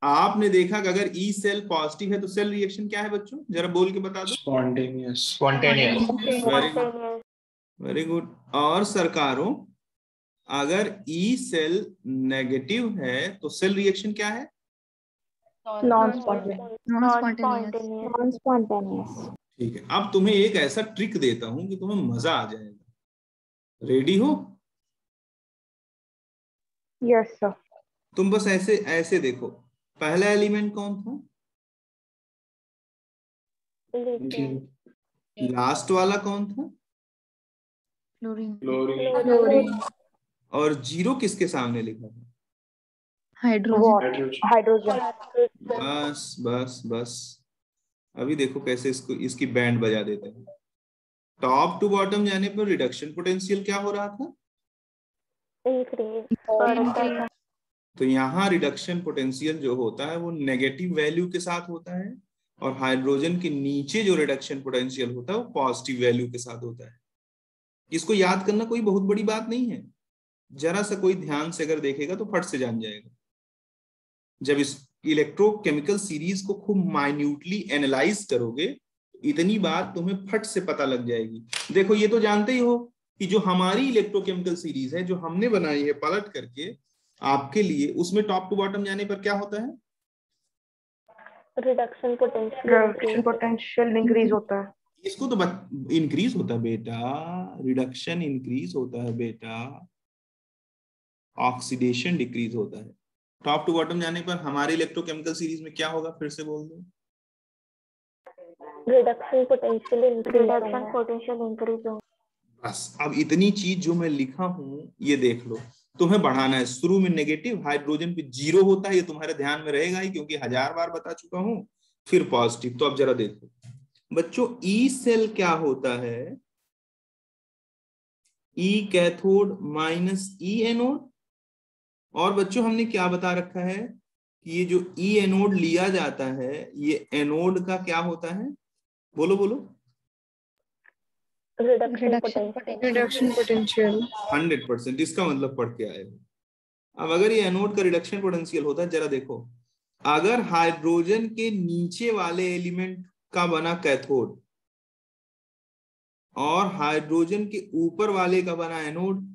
आपने देखा कि अगर ई सेल पॉजिटिव है तो सेल रिएक्शन क्या है बच्चों? जरा बोल के बता दो। Spontaneous. Spontaneous. Very good, very good. और सरकारों, अगर ई सेल नेगेटिव है तो सेल रिएक्शन क्या है? Non-spontaneous. ठीक है। अब तुम्हें एक ऐसा ट्रिक देता हूं कि तुम्हें मजा आ जाएगा। रेडी हो? Yes sir. तुम बस ऐसे ऐसे देखो, पहला एलिमेंट कौन था? लास्ट वाला कौन था? क्लोरीन। और जीरो किसके सामने लिखा था? हाइड्रोजन। हाइड्रोजन। बस बस बस। अभी देखो कैसे इसको इसकी बैंड बजा देते हैं। टॉप टू बॉटम जाने पर रिडक्शन पोटेंशियल क्या हो रहा था? Increase. तो यहाँ रिडक्शन पोटेंशियल जो होता है वो नेगेटिव वैल्यू के साथ होता है, और हाइड्रोजन के नीचे जो रिडक्शन पोटेंशियल होता है वो पॉजिटिव वैल्यू के साथ होता है। इसको याद करना कोई बहुत बड़ी बात नहीं है। जरा सा कोई ध्यान से अगर देखेगा तो फट से जान जाएगा। जब इस इलेक्ट्रोकेमिकल सीरीज को खूब माइन्यूटली एनालाइज करोगे, इतनी बात तुम्हें फट से पता लग जाएगी। देखो ये तो जानते ही हो कि जो हमारी इलेक्ट्रोकेमिकल सीरीज है, जो हमने बनाई है पलट करके आपके लिए, उसमें टॉप टू बॉटम जाने पर क्या होता है? Reduction potential. इंक्रीज होता है। इसको तो इंक्रीज होता है बेटा, रिडक्शन इंक्रीज होता है बेटा, ऑक्सीडेशन डिक्रीज होता है। टॉप टू बॉटम जाने पर हमारे इलेक्ट्रोकेमिकल सीरीज में क्या होगा? फिर से बोल दो। Reduction potential increase. बस अब इतनी चीज जो मैं लिखा हूं ये देख लो। तुम्हें बढ़ाना है। शुरू में नेगेटिव, हाइड्रोजन पे जीरो होता है, ये तुम्हारे ध्यान में रहेगा ही क्योंकि 1000 बार बता चुका हूं। फिर पॉजिटिव। तो अब जरा देखो बच्चों, ई सेल क्या होता है? ई कैथोड माइनस ई एनोड। और बच्चों हमने क्या बता रखा है कि ये जो ई एनोड लिया जाता है, ये एनोड का क्या होता है? बोलो बोलो। Reduction potential. 100%। इसका मतलब पढ़ के आए हो। अब अगर ये एनोड का रिडक्शन पोटेंशियल होता है, जरा देखो, अगर हाइड्रोजन के नीचे वाले एलिमेंट का बना कैथोड और हाइड्रोजन के ऊपर वाले का बना एनोड,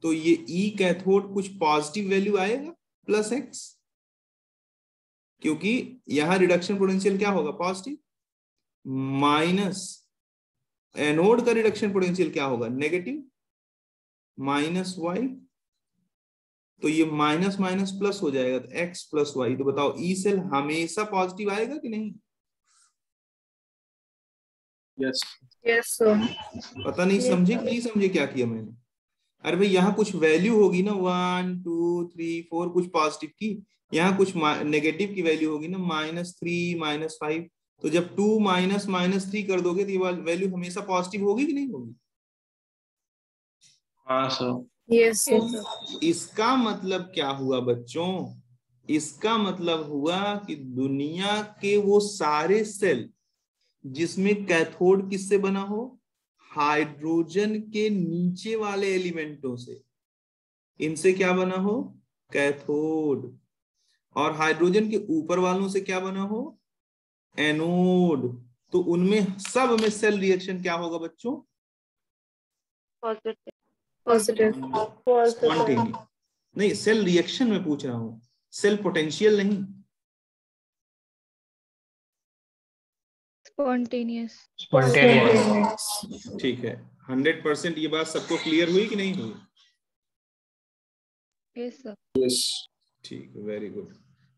तो ये ई कैथोड कुछ पॉजिटिव वैल्यू आएगा प्लस एक्स, क्योंकि यहां रिडक्शन पोटेंशियल क्या होगा? पॉजिटिव। माइनस एनोड का रिडक्शन पोटेंशियल क्या होगा? Negative minus y. तो ये माइनस माइनस प्लस हो जाएगा, तो एक्स प्लस वाई। तो बताओ ई सेल हमेशा पॉजिटिव आएगा कि नहीं? यस। Yes sir. पता नहीं समझे कि नहीं समझे क्या किया मैंने? अरे भाई यहाँ कुछ वैल्यू होगी ना, 1 2 3 4 कुछ पॉजिटिव की, यहाँ कुछ नेगेटिव की वैल्यू होगी ना, -3 -5। तो जब 2 माइनस -3 कर दोगे तो ये वैल्यू हमेशा पॉजिटिव होगी कि नहीं होगी? हाँ सर। Yes, sir. इसका मतलब क्या हुआ बच्चों? इसका मतलब हुआ कि दुनिया के वो सारे सेल जिसमें कैथोड किससे बना हो? हाइड्रोजन के नीचे वाले एलिमेंटों से, इनसे क्या बना हो? कैथोड। और हाइड्रोजन के ऊपर वालों से क्या बना हो? एनोड। तो उनमें सब में सेल रिएक्शन क्या होगा बच्चों? Positive. Positive. स्पॉन्टेनियस। नहीं, सेल रिएक्शन में पूछ रहा हूं, सेल पोटेंशियल नहीं। Spontaneous. स्पॉन्टेनियस। ठीक है, 100% ये बात सबको क्लियर हुई कि नहीं हुई? Yes, sir. Yes. ठीक है, वेरी गुड।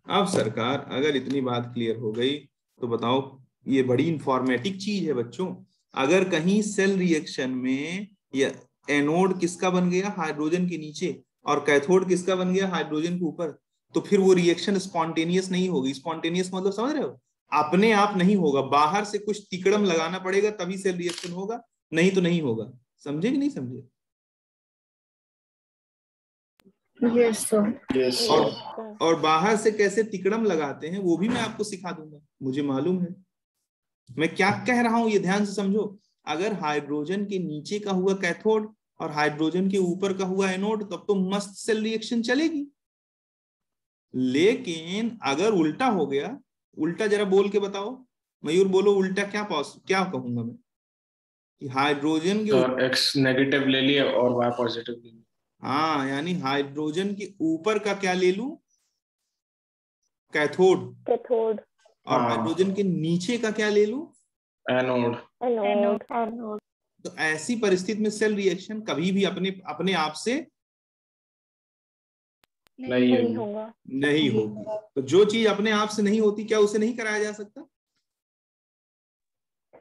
अब सरकार, अगर इतनी बात क्लियर हो गई तो बताओ, ये बड़ी इंफॉर्मेटिव चीज है बच्चों। अगर कहीं सेल रिएक्शन में या एनोड किसका बन गया? हाइड्रोजन के नीचे, और कैथोड किसका बन गया? हाइड्रोजन के ऊपर, तो फिर वो रिएक्शन स्पॉन्टेनियस नहीं होगी। स्पॉन्टेनियस मतलब समझ रहे हो? अपने आप नहीं होगा, बाहर से कुछ तिकड़म लगाना पड़ेगा तभी सेल रिएक्शन होगा, नहीं तो नहीं होगा। समझे कि नहीं समझे? Yes, sir. Yes. और बाहर से कैसे तिकड़म लगाते हैं वो भी मैं आपको सिखा दूंगा, मुझे मालूम है। मैं क्या कह रहा हूं ये ध्यान से समझो। अगर हाइड्रोजन के नीचे का हुआ कैथोड और हाइड्रोजन के ऊपर का हुआ एनोड, तब तो मस्त सेल रिएक्शन चलेगी। लेकिन अगर उल्टा हो गया, उल्टा जरा बोल के बताओ मयूर, बोलो उल्टा क्या कहूंगा मैं? कि हाइड्रोजन के तो X नेगेटिव ले लिए और Y पॉजिटिव ले लिए। हाँ, यानी हाइड्रोजन के ऊपर का क्या ले लूं? कैथोड। Cathode. और हाँ। हाइड्रोजन के नीचे का क्या ले लूं? एनोड। Anode. तो ऐसी परिस्थिति में सेल रिएक्शन कभी भी अपने आप से नहीं नहीं है। होगा. नहीं होगी। तो जो चीज अपने आप से नहीं होती, क्या उसे नहीं कराया जा सकता?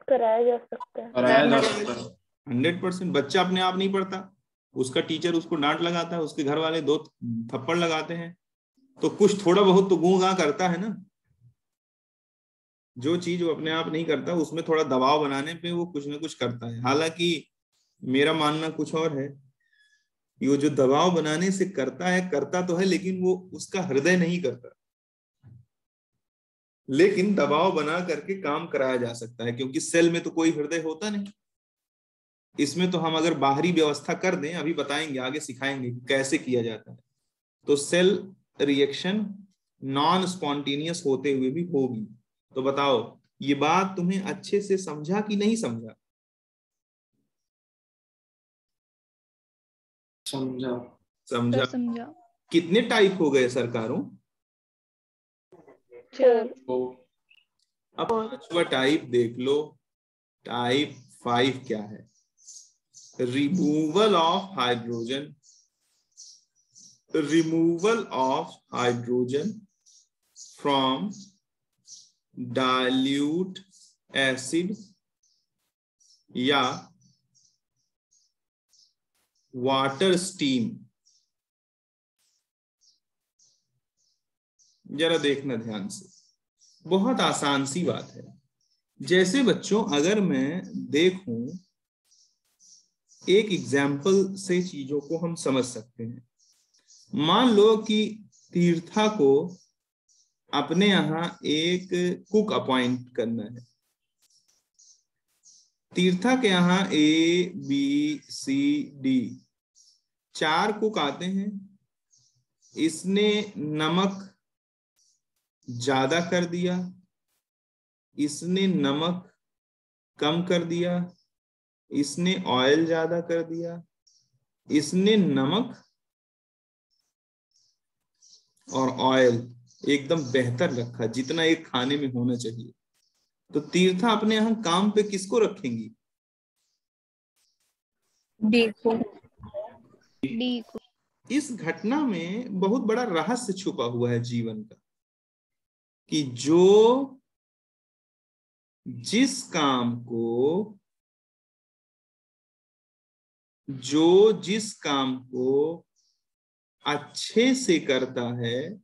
कराया जा सकता है. कराया जा सकता है। 100%। बच्चा अपने आप नहीं पढ़ता, उसका टीचर उसको डांट लगाता है, उसके घर वाले 2 थप्पड़ लगाते हैं, तो कुछ थोड़ा बहुत तो गूं गां करता है ना। जो चीज वो अपने आप नहीं करता, उसमें थोड़ा दबाव बनाने पे वो कुछ ना कुछ करता है। हालांकि मेरा मानना कुछ और है, ये जो दबाव बनाने से करता है, करता तो है, लेकिन वो उसका हृदय नहीं करता। लेकिन दबाव बना करके काम कराया जा सकता है, क्योंकि सेल में तो कोई हृदय होता नहीं। इसमें तो हम अगर बाहरी व्यवस्था कर दें, अभी बताएंगे, आगे सिखाएंगे कैसे किया जाता है, तो सेल रिएक्शन नॉन स्पॉन्टेनियस होते हुए भी होगी। तो बताओ, ये बात तुम्हें अच्छे से समझा कि नहीं समझा? समझा। समझा। सर समझा। कितने टाइप हो गए सरकारों? 4. तो अब 5वां टाइप देख लो। टाइप 5 क्या है? Removal of hydrogen. Removal of hydrogen from dilute acid या वाटर स्टीम। जरा देखना ध्यान से, बहुत आसान सी बात है। जैसे बच्चों, अगर मैं देखूं, एक एग्जाम्पल से चीजों को हम समझ सकते हैं। मान लो कि तीर्था को अपने यहां एक कुक अपॉइंट करना है। तीर्था के यहाँ ABCD 4 कुक आते हैं। इसने नमक ज्यादा कर दिया, इसने नमक कम कर दिया, इसने ऑयल ज्यादा कर दिया, इसने नमक और ऑयल एकदम बेहतर रखा, जितना एक खाने में होना चाहिए। तो तीर्था अपने यहां काम पे किसको रखेंगी? D को. D को. इस घटना में बहुत बड़ा रहस्य छुपा हुआ है जीवन का, कि जो जिस काम को अच्छे से करता है,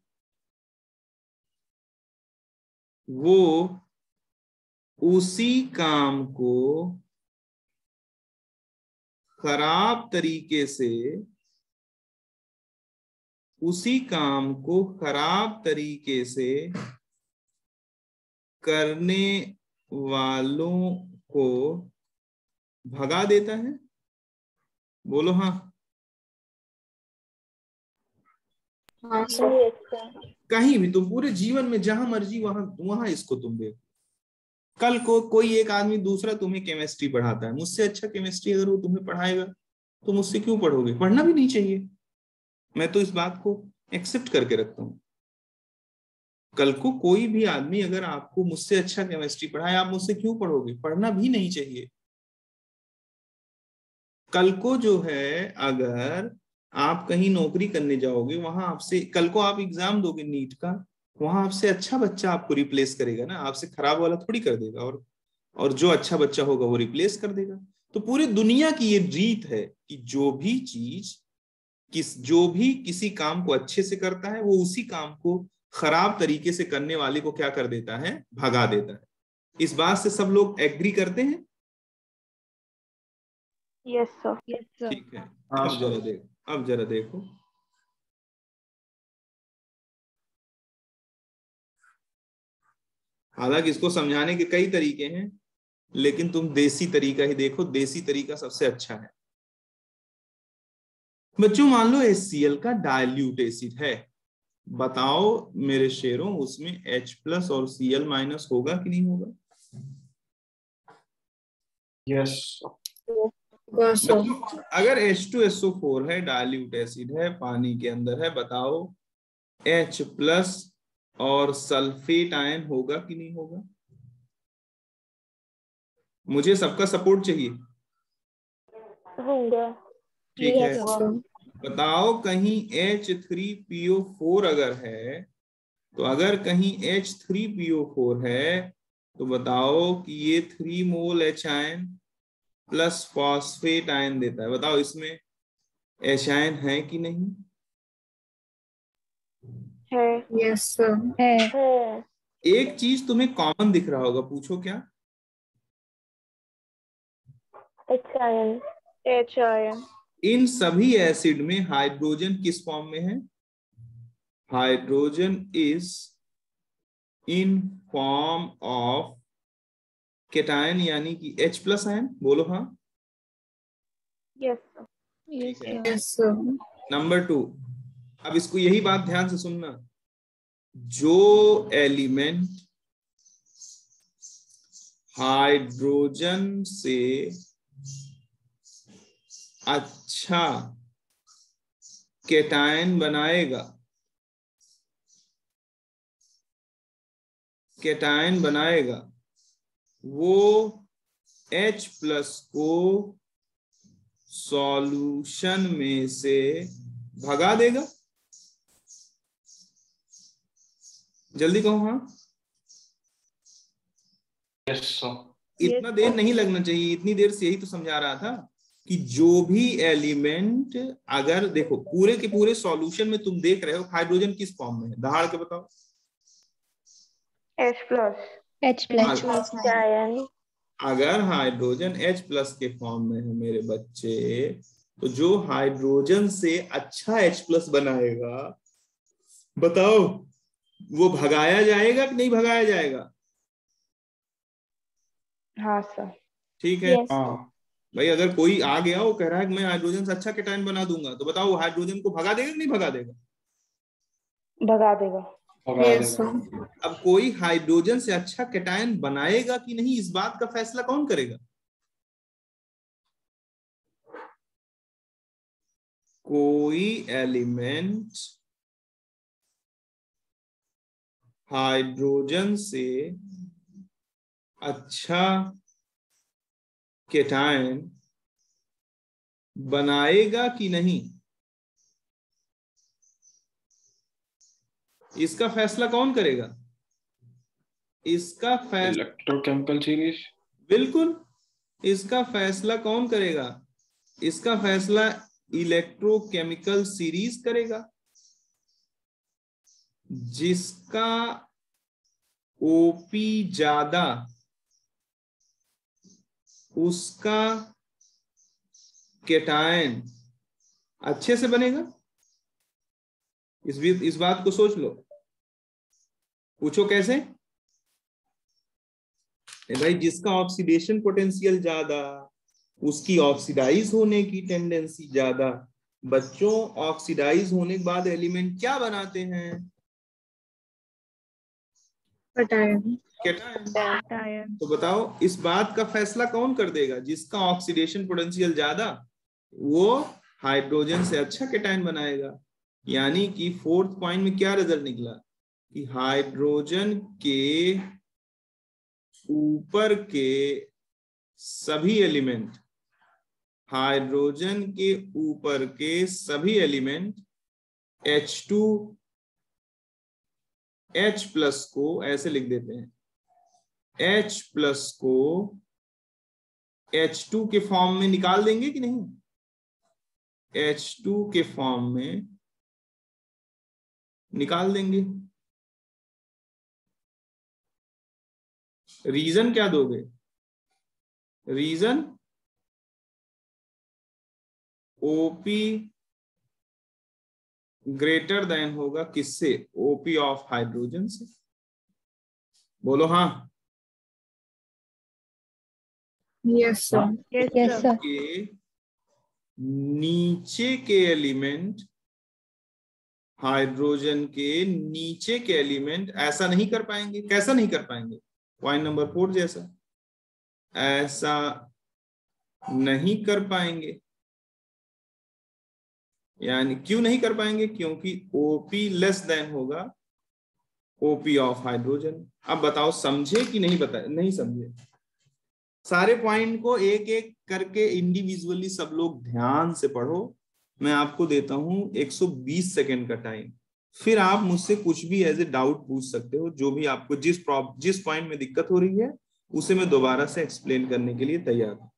वो उसी काम को खराब तरीके से, उसी काम को खराब तरीके से करने वालों को भगा देता है। बोलो हाँ। हाँ सर। yes sir, कहीं भी तुम पूरे जीवन में जहां मर्जी वहां वहां इसको तुम देखो। कल को कोई एक आदमी दूसरा तुम्हें केमिस्ट्री पढ़ाता है, मुझसे अच्छा केमिस्ट्री अगर वो तुम्हें पढ़ाएगा तो मुझसे क्यों पढ़ोगे? पढ़ना भी नहीं चाहिए। मैं तो इस बात को एक्सेप्ट करके रखता हूँ। कल को कोई भी आदमी अगर आपको मुझसे अच्छा केमिस्ट्री पढ़ाए, आप मुझसे क्यों पढ़ोगे? पढ़ना भी नहीं चाहिए। कल को जो है अगर आप कहीं नौकरी करने जाओगे, वहां आपसे, कल को आप एग्जाम दोगे नीट का, वहां आपसे अच्छा बच्चा आपको रिप्लेस करेगा ना, आपसे खराब वाला थोड़ी कर देगा। और जो अच्छा बच्चा होगा वो रिप्लेस कर देगा। तो पूरी दुनिया की ये रीत है कि जो भी किसी काम को अच्छे से करता है, वो उसी काम को खराब तरीके से करने वाले को क्या कर देता है? भगा देता है। इस बात से सब लोग एग्री करते हैं? yes sir, yes sir, ठीक है। हाँ अब जरा देखो हालांकि इसको समझाने के कई तरीके हैं, लेकिन तुम देसी तरीका ही देखो। देसी तरीका सबसे अच्छा है। बच्चों मान लो HCl का डाइल्यूट एसिड है, बताओ मेरे शेरों उसमें H+ और Cl- होगा कि नहीं होगा? यस होगा सर। बच्चों अगर H2SO4 है, डाइल्यूट एसिड है, पानी के अंदर है, बताओ H+ और सल्फेट आयन होगा कि नहीं होगा? मुझे सबका सपोर्ट चाहिए। होंगे, ठीक yes है, sir, बताओ कहीं H3PO4 अगर है, तो अगर कहीं H3PO4 है तो बताओ कि ये 3 मोल H ion plus phosphate ion देता है। बताओ इसमें H आयन है कि नहीं? है, यस सर। है, एक चीज तुम्हें कॉमन दिख रहा होगा, पूछो क्या? H ion, इन सभी एसिड में हाइड्रोजन किस फॉर्म में है? Hydrogen is in form of cation, यानी कि H+ आयन। बोलो हाँ। yes sir, yes ठीक है। sir, yes sir. नंबर 2, अब इसको यही बात ध्यान से सुनना। जो एलिमेंट हाइड्रोजन से अच्छा केटायन बनाएगा वो H+ को सॉल्यूशन में से भगा देगा। जल्दी कहो हाँ। यस सर इतना देर नहीं लगना चाहिए, इतनी देर से यही तो समझा रहा था कि जो भी एलिमेंट, अगर देखो पूरे के पूरे सॉल्यूशन में तुम देख रहे हो हाइड्रोजन किस फॉर्म में है, दहाड़ के बताओ। H+ ion, अगर हाइड्रोजन H+ के फॉर्म में है मेरे बच्चे, तो जो हाइड्रोजन से अच्छा H+ बनाएगा, बताओ वो भगाया जाएगा कि नहीं भगाया जाएगा? हाँ सर, ठीक है। yes हाँ भाई अगर कोई आ गया वो कह रहा है कि मैं हाइड्रोजन से अच्छा केटायन बना दूंगा, तो बताओ वो हाइड्रोजन को भगा देगा कि नहीं भगा देगा? भगा देगा, भगा यस देगा सर। अब कोई हाइड्रोजन से अच्छा केटायन बनाएगा कि नहीं, इस बात का फैसला कौन करेगा? कोई एलिमेंट हाइड्रोजन से अच्छा केटायन बनाएगा कि नहीं, इसका फैसला कौन करेगा? इसका फैसला इलेक्ट्रोकेमिकल सीरीज बिल्कुल, इसका फैसला कौन करेगा? इसका फैसला इलेक्ट्रोकेमिकल सीरीज करेगा, जिसका OP ज्यादा उसका केटायन अच्छे से बनेगा? इस बात को सोच लो। पूछो कैसे? भाई जिसका ऑक्सीडेशन पोटेंशियल ज्यादा उसकी ऑक्सीडाइज होने की टेंडेंसी ज्यादा। बच्चों, ऑक्सीडाइज होने के बाद एलिमेंट क्या बनाते हैं? कैटायन। कैटायन। तो बताओ इस बात का फैसला कौन कर देगा? जिसका ऑक्सीडेशन पोटेंशियल ज्यादा वो हाइड्रोजन से अच्छा कैटायन बनाएगा। यानी कि फोर्थ पॉइंट में क्या रिजल्ट निकला कि हाइड्रोजन के ऊपर के सभी एलिमेंट, हाइड्रोजन के ऊपर के सभी एलिमेंट H2H+ को ऐसे लिख देते हैं, H+ को H2 के फॉर्म में निकाल देंगे कि नहीं? H2 के फॉर्म में निकाल देंगे। रीजन क्या दोगे? रीजन OP ग्रेटर देन होगा किससे? OP ऑफ हाइड्रोजन से। बोलो हाँ। Yes sir. Yes sir. के नीचे के एलिमेंट, हाइड्रोजन के नीचे के एलिमेंट ऐसा नहीं कर पाएंगे। कैसा नहीं कर पाएंगे? पॉइंट नंबर 4 जैसा ऐसा नहीं कर पाएंगे। यानी क्यों नहीं कर पाएंगे? क्योंकि OP लेस देन होगा OP ऑफ हाइड्रोजन। अब बताओ समझे कि नहीं? नहीं समझे? सारे पॉइंट को एक एक करके इंडिविजुअली सब लोग ध्यान से पढ़ो। मैं आपको देता हूं 120 सेकेंड का टाइम। फिर आप मुझसे कुछ भी एज ए डाउट पूछ सकते हो। जो भी आपको जिस पॉइंट में दिक्कत हो रही है उसे मैं दोबारा से एक्सप्लेन करने के लिए तैयार हूं।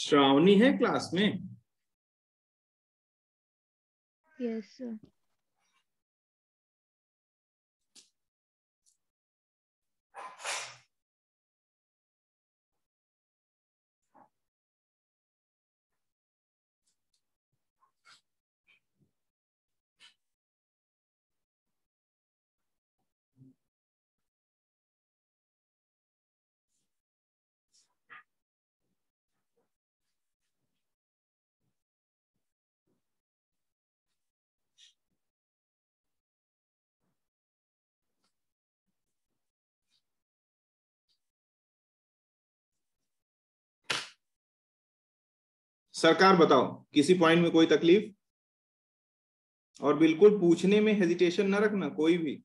श्रावणी है क्लास में? Yes sir. सरकार बताओ किसी पॉइंट में कोई तकलीफ? और बिल्कुल पूछने में हेजिटेशन ना रखना कोई भी।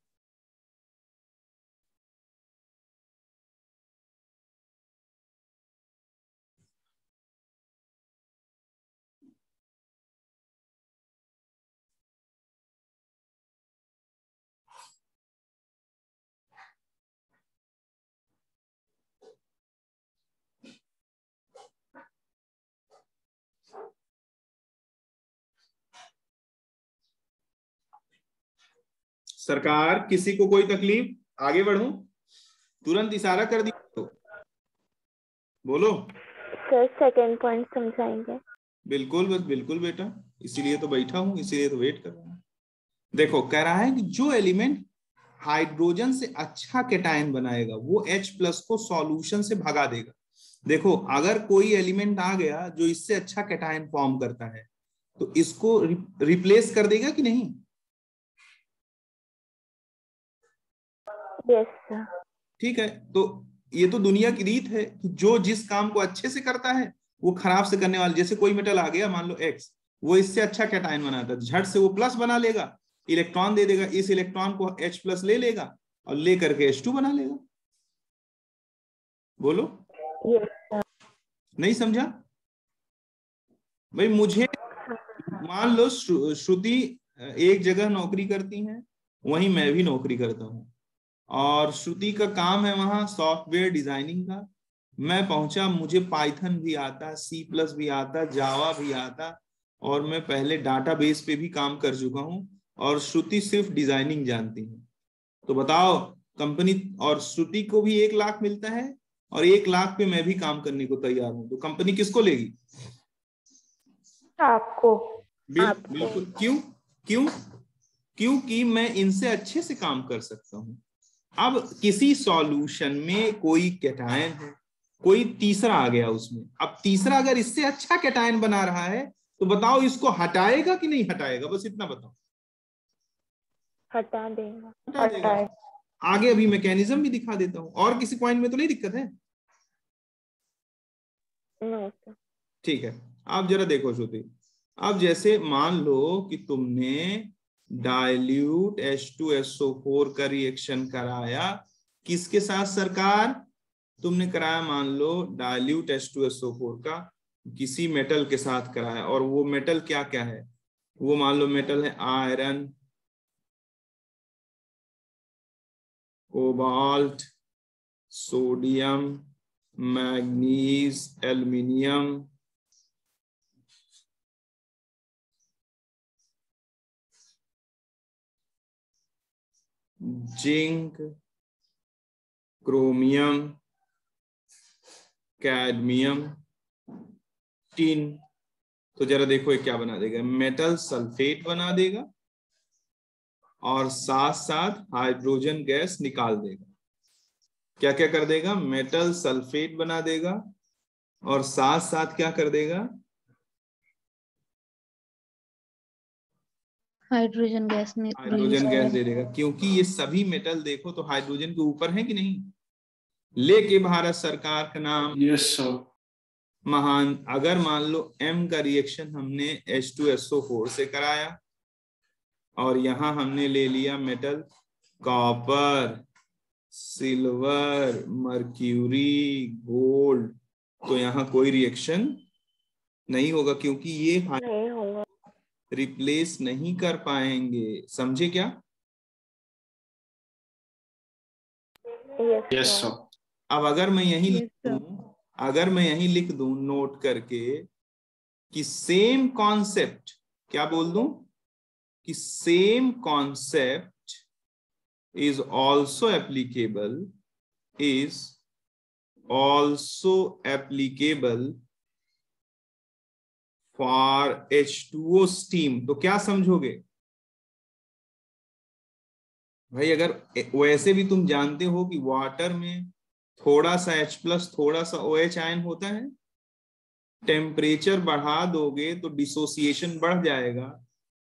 सरकार किसी को कोई तकलीफ? आगे बढ़ूं? तुरंत इशारा कर दिया तो। बोलो। सर सेकंड पॉइंट समझाएंगे? बिल्कुल बस बिल्कुल बेटा, इसीलिए तो बैठा हूँ, इसीलिए तो वेट कर रहा हूँ। देखो कह रहा है कि जो एलिमेंट हाइड्रोजन से अच्छा कैटायन बनाएगा वो H+ को सॉल्यूशन से भगा देगा। देखो अगर कोई एलिमेंट आ गया जो इससे अच्छा कैटायन फॉर्म करता है तो इसको रिप्लेस कर देगा कि नहीं? Yes sir. ठीक है, तो ये तो दुनिया की रीत है कि जो जिस काम को अच्छे से करता है वो खराब से करने वाले, जैसे कोई मेटल आ गया मान लो X, वो इससे अच्छा कैटायन बनाता है, झट से वो प्लस बना लेगा, इलेक्ट्रॉन दे देगा, इस इलेक्ट्रॉन को H+ ले लेगा और ले करके H2 बना लेगा। बोलो। Yes sir. नहीं समझा भाई? मुझे मान लो श्रुति एक जगह नौकरी करती है, वहीं मैं भी नौकरी करता हूँ, और श्रुति का काम है वहां सॉफ्टवेयर डिजाइनिंग का। मैं पहुंचा, मुझे पाइथन भी आता, C+ भी आता, जावा भी आता, और मैं पहले डाटाबेस पे भी काम कर चुका हूँ, और श्रुति सिर्फ डिजाइनिंग जानती है। तो बताओ कंपनी, और श्रुति को भी 1 लाख मिलता है और 1 लाख पे मैं भी काम करने को तैयार हूं, तो कंपनी किसको लेगी? आपको। बिल्कुल। क्यों? क्यों? क्योंकि मैं इनसे अच्छे से काम कर सकता हूं। अब किसी सॉल्यूशन में कोई कैटायन है, कोई तीसरा आ गया उसमें, अब तीसरा अगर इससे अच्छा कैटायन बना रहा है तो बताओ इसको हटाएगा कि नहीं हटाएगा? बस इतना बताओ। हटा देगा। हटा देगा। आगे अभी मैकेनिज्म भी दिखा देता हूं, और किसी पॉइंट में तो नहीं दिक्कत है? नहीं सर। ठीक है, आप जरा देखो श्रुति, अब जैसे मान लो कि तुमने डाइल्यूट H2SO4 का रिएक्शन कराया, किसके साथ सरकार? तुमने कराया मान लो डाइल्यूट H2SO4 का किसी मेटल के साथ कराया, और वो मेटल क्या क्या है? वो मान लो मेटल है iron, cobalt, sodium, manganese, aluminium, zinc, chromium, cadmium, tin. तो जरा देखो ये क्या बना देगा? मेटल सल्फेट बना देगा और साथ साथ हाइड्रोजन गैस निकाल देगा। क्या क्या कर देगा? मेटल सल्फेट बना देगा और साथ साथ क्या कर देगा? हाइड्रोजन गैस हाइड्रोजन गैस दे देगा, क्योंकि ये सभी मेटल देखो तो हाइड्रोजन के ऊपर है कि नहीं? लेके भारत सरकार का नाम यस सर। महान। अगर मान लो M का रिएक्शन हमने H2SO4 से कराया और यहां हमने ले लिया metal copper, silver, mercury, gold, तो यहाँ कोई रिएक्शन नहीं होगा, क्योंकि ये नहीं होगा। रिप्लेस नहीं कर पाएंगे। समझे क्या? Yes sir. अब अगर मैं यही Yes, लिख sir. दूं, अगर मैं यही लिख दूं नोट करके कि सेम कॉन्सेप्ट, क्या बोल दूं? कि same concept is also applicable for H2O steam। तो क्या समझोगे भाई? अगर वैसे भी तुम जानते हो कि वाटर में थोड़ा सा H+ थोड़ा सा OH आयन होता है, टेम्परेचर बढ़ा दोगे तो डिसोसिएशन बढ़ जाएगा,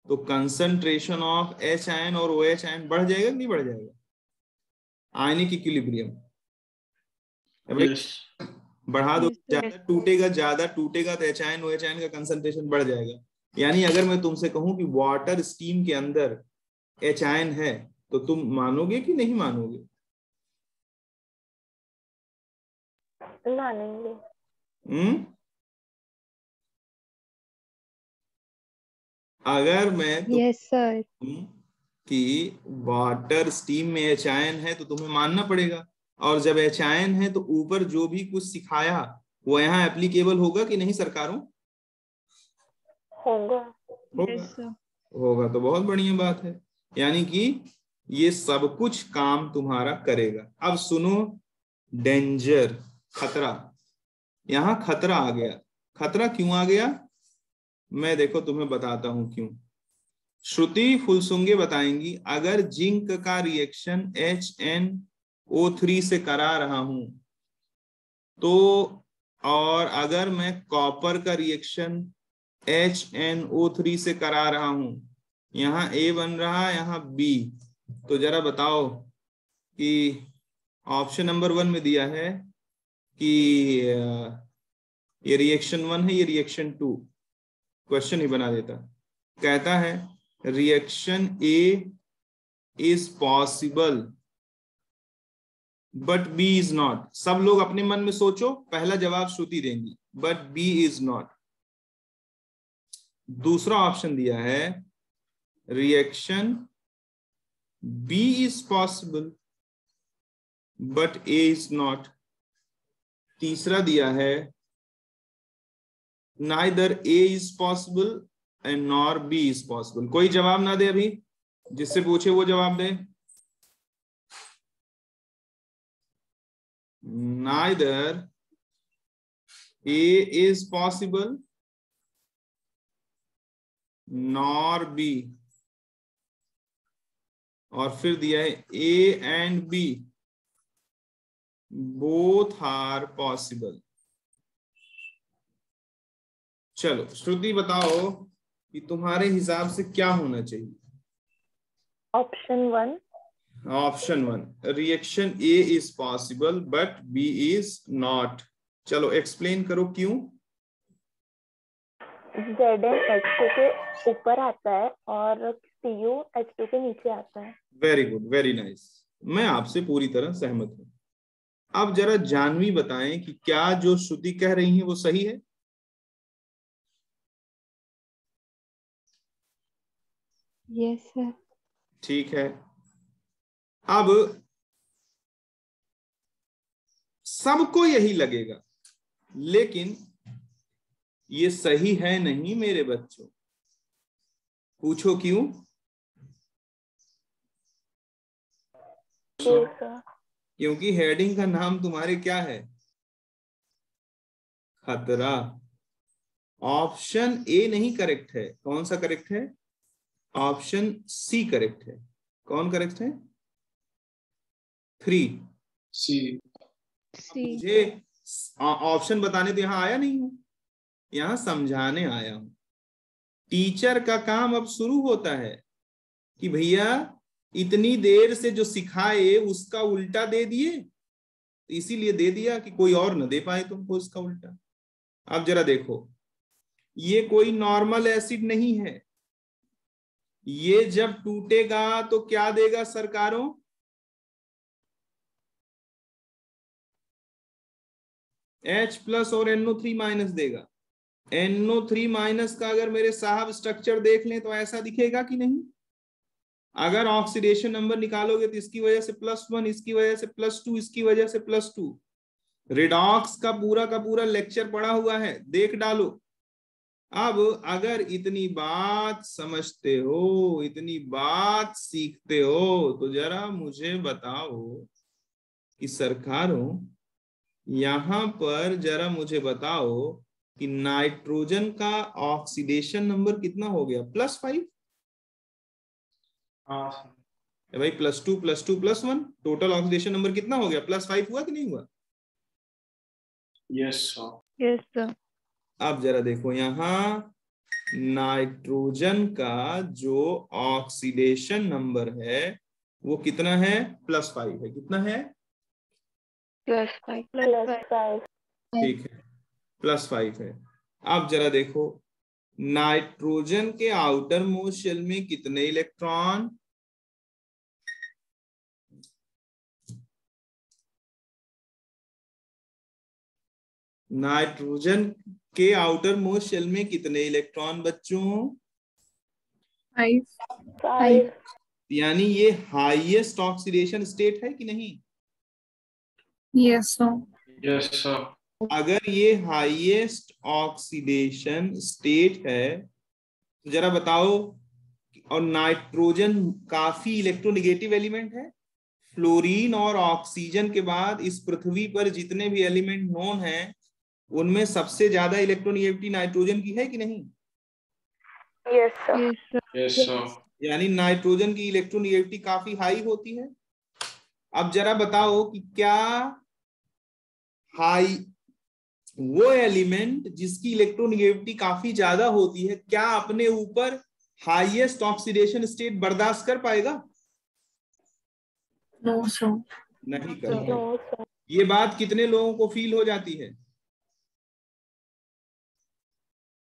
तो कंसंट्रेशन ऑफ H आयन और OH आयन बढ़ जाएगा कि नहीं बढ़ जाएगा? Ionic equilibrium yes. बढ़ा दो, Yes, sir. ज्यादा टूटेगा तो H आयन OH आयन का कंसंट्रेशन बढ़ जाएगा। यानी अगर मैं तुमसे कहूं कि वाटर स्टीम के अंदर H आयन है तो तुम मानोगे कि नहीं मानोगे? मानेंगे। अगर मैं Yes, sir. कि वाटर स्टीम में H आयन है तो तुम्हें मानना पड़ेगा, और जब H आयन है तो ऊपर जो भी कुछ सिखाया वो यहाँ एप्लीकेबल होगा कि नहीं सरकारों? होगा। Yes, sir. होगा तो बहुत बढ़िया बात है, यानी कि ये सब कुछ काम तुम्हारा करेगा। अब सुनो डेंजर, खतरा। यहाँ खतरा आ गया। खतरा क्यों आ गया, मैं देखो तुम्हें बताता हूं क्यों। श्रुति फुलसुंगे बताएंगी। अगर जिंक का रिएक्शन HNO3 से करा रहा हूं तो, और अगर मैं कॉपर का रिएक्शन HNO3 से करा रहा हूं, यहाँ A बन रहा है, यहाँ B, तो जरा बताओ कि ऑप्शन नंबर 1 में दिया है कि ये रिएक्शन 1 है, ये रिएक्शन 2, क्वेश्चन ही बना देता। कहता है reaction A is possible but B is not. सब लोग अपने मन में सोचो, पहला जवाब श्रुति देंगी, बट B इज नॉट। दूसरा ऑप्शन दिया है reaction B is possible but A is not. तीसरा दिया है neither A is possible and nor B is possible। कोई जवाब ना दे अभी, जिससे पूछे वो जवाब दे। neither A is possible nor B, और फिर दिया है A and B both are possible। चलो श्रुति बताओ कि तुम्हारे हिसाब से क्या होना चाहिए। Option 1। Option 1 reaction A is possible but B is not. चलो एक्सप्लेन करो क्यों। ZnH2 के ऊपर आता है और Cu H2 के नीचे आता है। वेरी गुड, वेरी नाइस, मैं आपसे पूरी तरह सहमत हूं। अब जरा जानवी बताएं कि क्या जो श्रुति कह रही है वो सही है। Yes sir. ठीक है, अब सबको यही लगेगा, लेकिन ये सही है नहीं मेरे बच्चों। पूछो क्यों। क्योंकि हेडिंग का नाम तुम्हारे क्या है, खतरा। ऑप्शन ए नहीं करेक्ट है, कौन सा करेक्ट है, ऑप्शन सी करेक्ट है। कौन करेक्ट है, 3 सी। मुझे ऑप्शन बताने तो यहाँ आया नहीं हूं, यहाँ समझाने आया हूं। टीचर का काम अब शुरू होता है कि भैया इतनी देर से जो सिखाए उसका उल्टा दे दिए, इसीलिए दे दिया कि कोई और न दे पाए तुमको इसका उल्टा। अब जरा देखो, ये कोई नॉर्मल एसिड नहीं है, ये जब टूटेगा तो क्या देगा सरकारों, H+ और NO3- देगा। NO3- का अगर मेरे साहब स्ट्रक्चर देख लें तो ऐसा दिखेगा कि नहीं। अगर ऑक्सीडेशन नंबर निकालोगे तो इसकी वजह से +1, इसकी वजह से +2, इसकी वजह से +2। रिडॉक्स का पूरा लेक्चर पड़ा हुआ है, देख डालो। अब अगर इतनी बात समझते हो, इतनी बात सीखते हो, तो जरा मुझे बताओ कि सरकारों यहां पर जरा मुझे बताओ कि नाइट्रोजन का ऑक्सीडेशन नंबर कितना हो गया, +5। भाई +2 +2 +1, टोटल ऑक्सीडेशन नंबर कितना हो गया, +5 हुआ कि नहीं हुआ। Yes sir. Yes sir. अब जरा देखो, यहाँ नाइट्रोजन का जो ऑक्सीडेशन नंबर है वो कितना है, +5 है। कितना है, +5। ठीक है, +5 है। अब जरा देखो, नाइट्रोजन के आउटर मोस्ट शेल में कितने इलेक्ट्रॉन, नाइट्रोजन के आउटर मोस्ट शेल में कितने इलेक्ट्रॉन बच्चों, 5। यानी ये हाईएस्ट ऑक्सीडेशन स्टेट है कि नहीं। Yes sir. Yes sir. अगर ये हाईएस्ट ऑक्सीडेशन स्टेट है तो जरा बताओ, और नाइट्रोजन काफी इलेक्ट्रोनेगेटिव एलिमेंट है। फ्लोरीन और ऑक्सीजन के बाद इस पृथ्वी पर जितने भी एलिमेंट नोन हैं उनमें सबसे ज्यादा इलेक्ट्रोनेगेटिविटी नाइट्रोजन की है कि नहीं? Yes sir. Yes, sir. Yes, sir. यानी नाइट्रोजन की इलेक्ट्रोनेगेटिविटी काफी हाई होती है। अब जरा बताओ कि क्या हाई वो एलिमेंट जिसकी इलेक्ट्रोनेगेटिविटी काफी ज्यादा होती है, क्या अपने ऊपर हाईएस्ट ऑक्सीडेशन स्टेट बर्दाश्त कर पाएगा? No, sir. नहीं कर पाएगा। No sir. ये बात कितने लोगों को फील हो जाती है?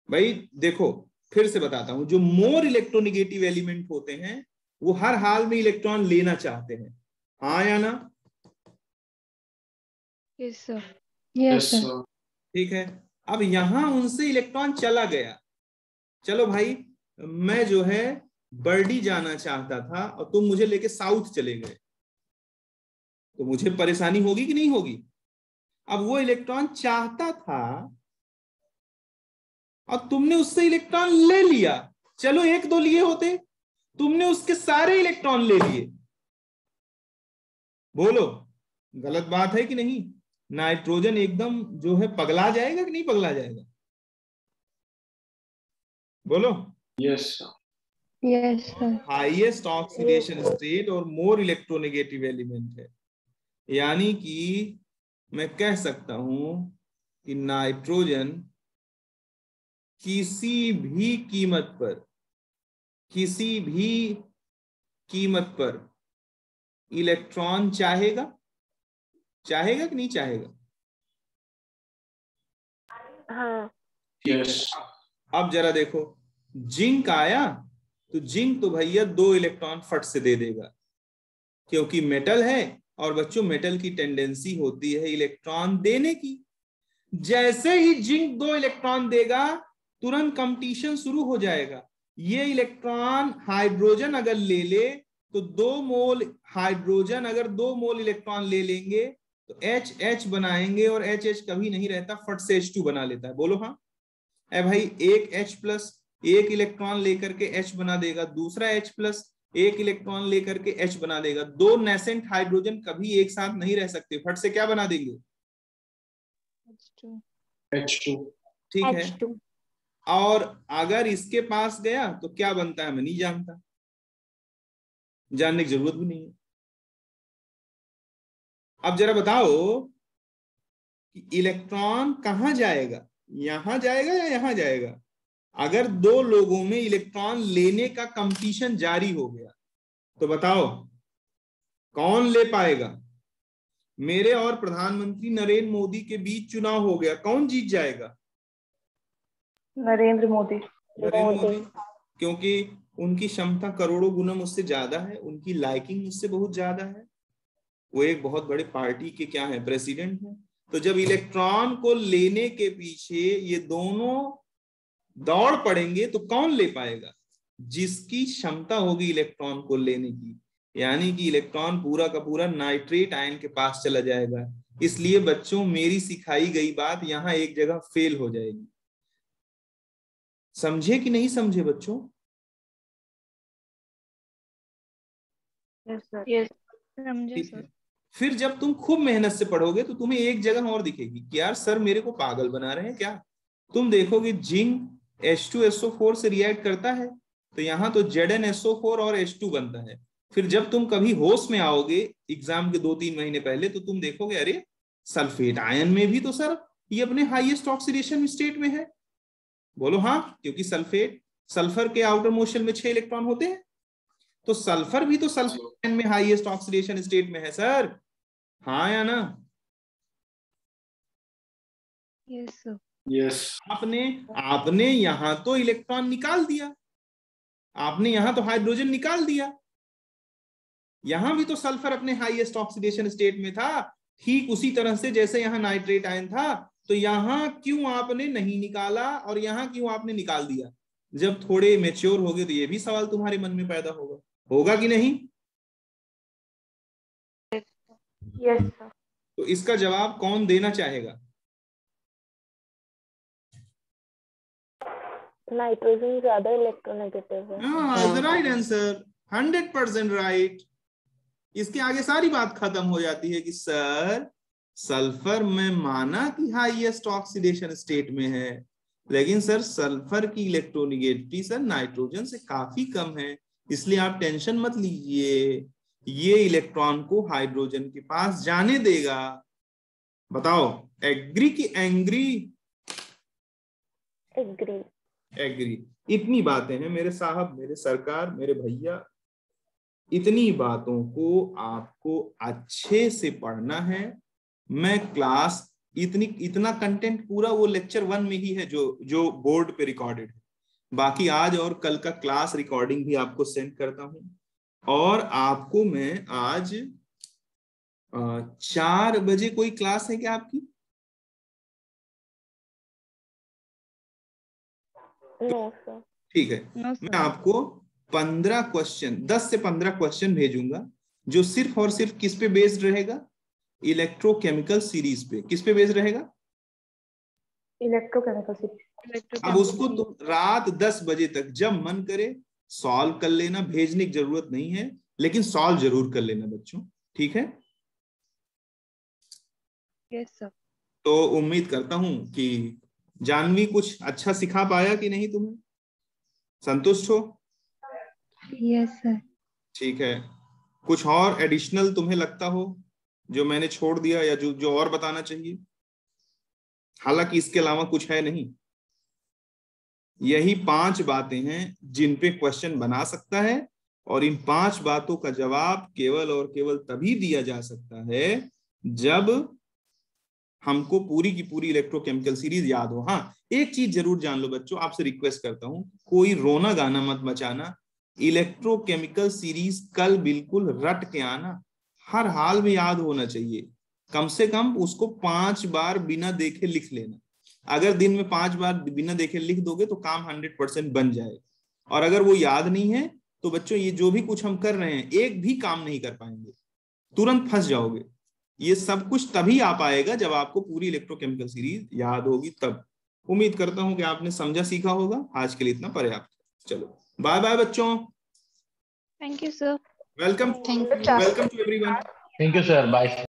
भाई देखो, फिर से बताता हूं, जो मोर इलेक्ट्रोनेगेटिव एलिमेंट होते हैं वो हर हाल में इलेक्ट्रॉन लेना चाहते हैं, हाँ या ना? Yes, sir. Yes, sir. ठीक है। अब यहां उनसे इलेक्ट्रॉन चला गया, चलो भाई मैं जो है बर्डी जाना चाहता था और तुम मुझे लेके साउथ चले गए, तो मुझे परेशानी होगी कि नहीं होगी? अब वो इलेक्ट्रॉन चाहता था और तुमने उससे इलेक्ट्रॉन ले लिया, चलो एक दो लिए होते, तुमने उसके सारे इलेक्ट्रॉन ले लिए। बोलो गलत बात है कि नहीं? नाइट्रोजन एकदम जो है पगला जाएगा कि नहीं पगला जाएगा? बोलो। Yes, sir. Yes, sir. Highest oxidation state और मोर इलेक्ट्रोनेगेटिव एलिमेंट है, यानी कि मैं कह सकता हूं कि नाइट्रोजन किसी भी कीमत पर इलेक्ट्रॉन चाहेगा कि नहीं चाहेगा? हाँ। Yes. अब जरा देखो, जिंक आया तो जिंक तो भैया 2 इलेक्ट्रॉन फट से दे देगा, क्योंकि मेटल है और बच्चों मेटल की टेंडेंसी होती है इलेक्ट्रॉन देने की। जैसे ही जिंक 2 इलेक्ट्रॉन देगा तुरंत कंपटीशन शुरू हो जाएगा। ये इलेक्ट्रॉन हाइड्रोजन अगर ले ले तो 2 मोल हाइड्रोजन अगर 2 मोल इलेक्ट्रॉन ले लेंगे तो H बनाएंगे, और H कभी नहीं रहता, फट से H2 बना लेता है। बोलो हाँ। ए भाई एक H प्लस एक इलेक्ट्रॉन लेकर के H बना देगा, दूसरा H प्लस एक इलेक्ट्रॉन लेकर के H बना देगा। 2 नेसेंट हाइड्रोजन कभी एक साथ नहीं रह सकते, फट से क्या बना देंगे? H2. H2. ठीक है। H2। और अगर इसके पास गया तो क्या बनता है मैं नहीं जानता, जानने की जरूरत भी नहीं है। अब जरा बताओ कि इलेक्ट्रॉन कहां जाएगा, यहां जाएगा या यहां जाएगा? अगर 2 लोगों में इलेक्ट्रॉन लेने का कंपटीशन जारी हो गया तो बताओ कौन ले पाएगा? मेरे और प्रधानमंत्री नरेंद्र मोदी के बीच चुनाव हो गया, कौन जीत जाएगा? नरेंद्र मोदी। नरेंद्र मोदी, क्योंकि उनकी क्षमता करोड़ों गुना मुझसे ज्यादा है, उनकी लाइकिंग मुझसे बहुत ज्यादा है, वो एक बहुत बड़े पार्टी के क्या है, प्रेसिडेंट है। तो जब इलेक्ट्रॉन को लेने के पीछे ये दोनों दौड़ पड़ेंगे तो कौन ले पाएगा? जिसकी क्षमता होगी इलेक्ट्रॉन को लेने की, यानी कि इलेक्ट्रॉन पूरा का पूरा नाइट्रेट आयन के पास चला जाएगा। इसलिए बच्चों मेरी सिखाई गई बात यहां एक जगह फेल हो जाएगी। समझे कि नहीं समझे बच्चों? Yes sir. Yes. समझे ठीक सर. है। फिर जब तुम खूब मेहनत से पढ़ोगे तो तुम्हें एक जगह और दिखेगी कि यार सर मेरे को पागल बना रहे हैं क्या। तुम देखोगे जिंक H2SO4 से रिएक्ट करता है तो यहाँ तो ZnSO4 और H2 बनता है। फिर जब तुम कभी होश में आओगे एग्जाम के 2-3 महीने पहले तो तुम देखोगे अरे सल्फेट आयन में भी तो सर ये अपने हाईएस्ट ऑक्सीडेशन स्टेट में है। बोलो हाँ, क्योंकि सल्फर के आउटर मोशन में 6 इलेक्ट्रॉन होते हैं, तो सल्फर भी तो सल्फर में हाईएस्ट ऑक्सीडेशन स्टेट में है सर, हाँ या ना? Yes, sir. Yes. आपने यहां तो इलेक्ट्रॉन निकाल दिया, आपने यहां तो हाइड्रोजन निकाल दिया, यहां भी तो सल्फर अपने हाईएस्ट ऑक्सीडेशन स्टेट में था, ठीक उसी तरह से जैसे यहां नाइट्रेट आयन था। तो यहां क्यों आपने नहीं निकाला और यहां क्यों आपने निकाल दिया? जब थोड़े मैच्योर होगे तो ये भी सवाल तुम्हारे मन में पैदा होगा कि नहीं? Yes sir. तो इसका जवाब कौन देना चाहेगा? नाइट्रोजन ज्यादा इलेक्ट्रोनेगेटिव है। Right answer, 100% right. इसके आगे सारी बात खत्म हो जाती है कि सर सल्फर में माना कि हाईएस्ट ऑक्सीडेशन स्टेट में है, लेकिन सर सल्फर की इलेक्ट्रोनेगेटिविटी सर नाइट्रोजन से काफी कम है, इसलिए आप टेंशन मत लीजिए, ये इलेक्ट्रॉन को हाइड्रोजन के पास जाने देगा। बताओ एग्री कि एंग्री? एग्री। एग्री। इतनी बातें हैं मेरे साहब, मेरे सरकार, मेरे भैया, इतनी बातों को आपको अच्छे से पढ़ना है। मैं क्लास इतना कंटेंट पूरा वो लेक्चर 1 में ही है जो बोर्ड पे रिकॉर्डेड है। बाकी आज और कल का क्लास रिकॉर्डिंग भी आपको सेंड करता हूं। और आपको मैं आज 4 बजे कोई क्लास है क्या आपकी? No sir. ठीक है, मैं आपको 15 क्वेश्चन, 10 से 15 क्वेश्चन भेजूंगा जो सिर्फ और सिर्फ किस पे बेस्ड रहेगा? इलेक्ट्रोकेमिकल सीरीज पे। किस पे बेस्ड रहेगा? Electrochemical series. अब उसको तुम रात 10 बजे तक जब मन करे सॉल्व कर लेना, भेजने की जरूरत नहीं है, लेकिन सॉल्व जरूर कर लेना बच्चों, ठीक है? Yes sir. तो उम्मीद करता हूं कि जानवी कुछ अच्छा सिखा पाया कि नहीं, तुम्हें संतुष्ट हो? Yes sir. ठीक है, कुछ और एडिशनल तुम्हें लगता हो जो मैंने छोड़ दिया या जो और बताना चाहिए? हालांकि इसके अलावा कुछ है नहीं, यही 5 बातें हैं जिन पे क्वेश्चन बना सकता है, और इन 5 बातों का जवाब केवल और केवल तभी दिया जा सकता है जब हमको पूरी की पूरी इलेक्ट्रोकेमिकल सीरीज याद हो। हाँ, एक चीज जरूर जान लो बच्चों, आपसे रिक्वेस्ट करता हूं, कोई रोना गाना मत मचाना, इलेक्ट्रोकेमिकल सीरीज कल बिल्कुल रट के आना, हर हाल में याद होना चाहिए। कम से कम उसको 5 बार बिना देखे लिख लेना। अगर दिन में 5 बार बिना देखे लिख दोगे तो काम 100% बन जाएगा। और अगर वो याद नहीं है तो बच्चों ये जो भी कुछ हम कर रहे हैं एक भी काम नहीं कर पाएंगे, तुरंत फंस जाओगे। ये सब कुछ तभी आ पाएगा जब आपको पूरी इलेक्ट्रोकेमिकल सीरीज याद होगी तब। उम्मीद करता हूं कि आपने समझा सीखा होगा। आज के लिए इतना पर्याप्त है। चलो बाय बाय बच्चों। Thank you sir. Welcome to everyone. Thank you sir, bye.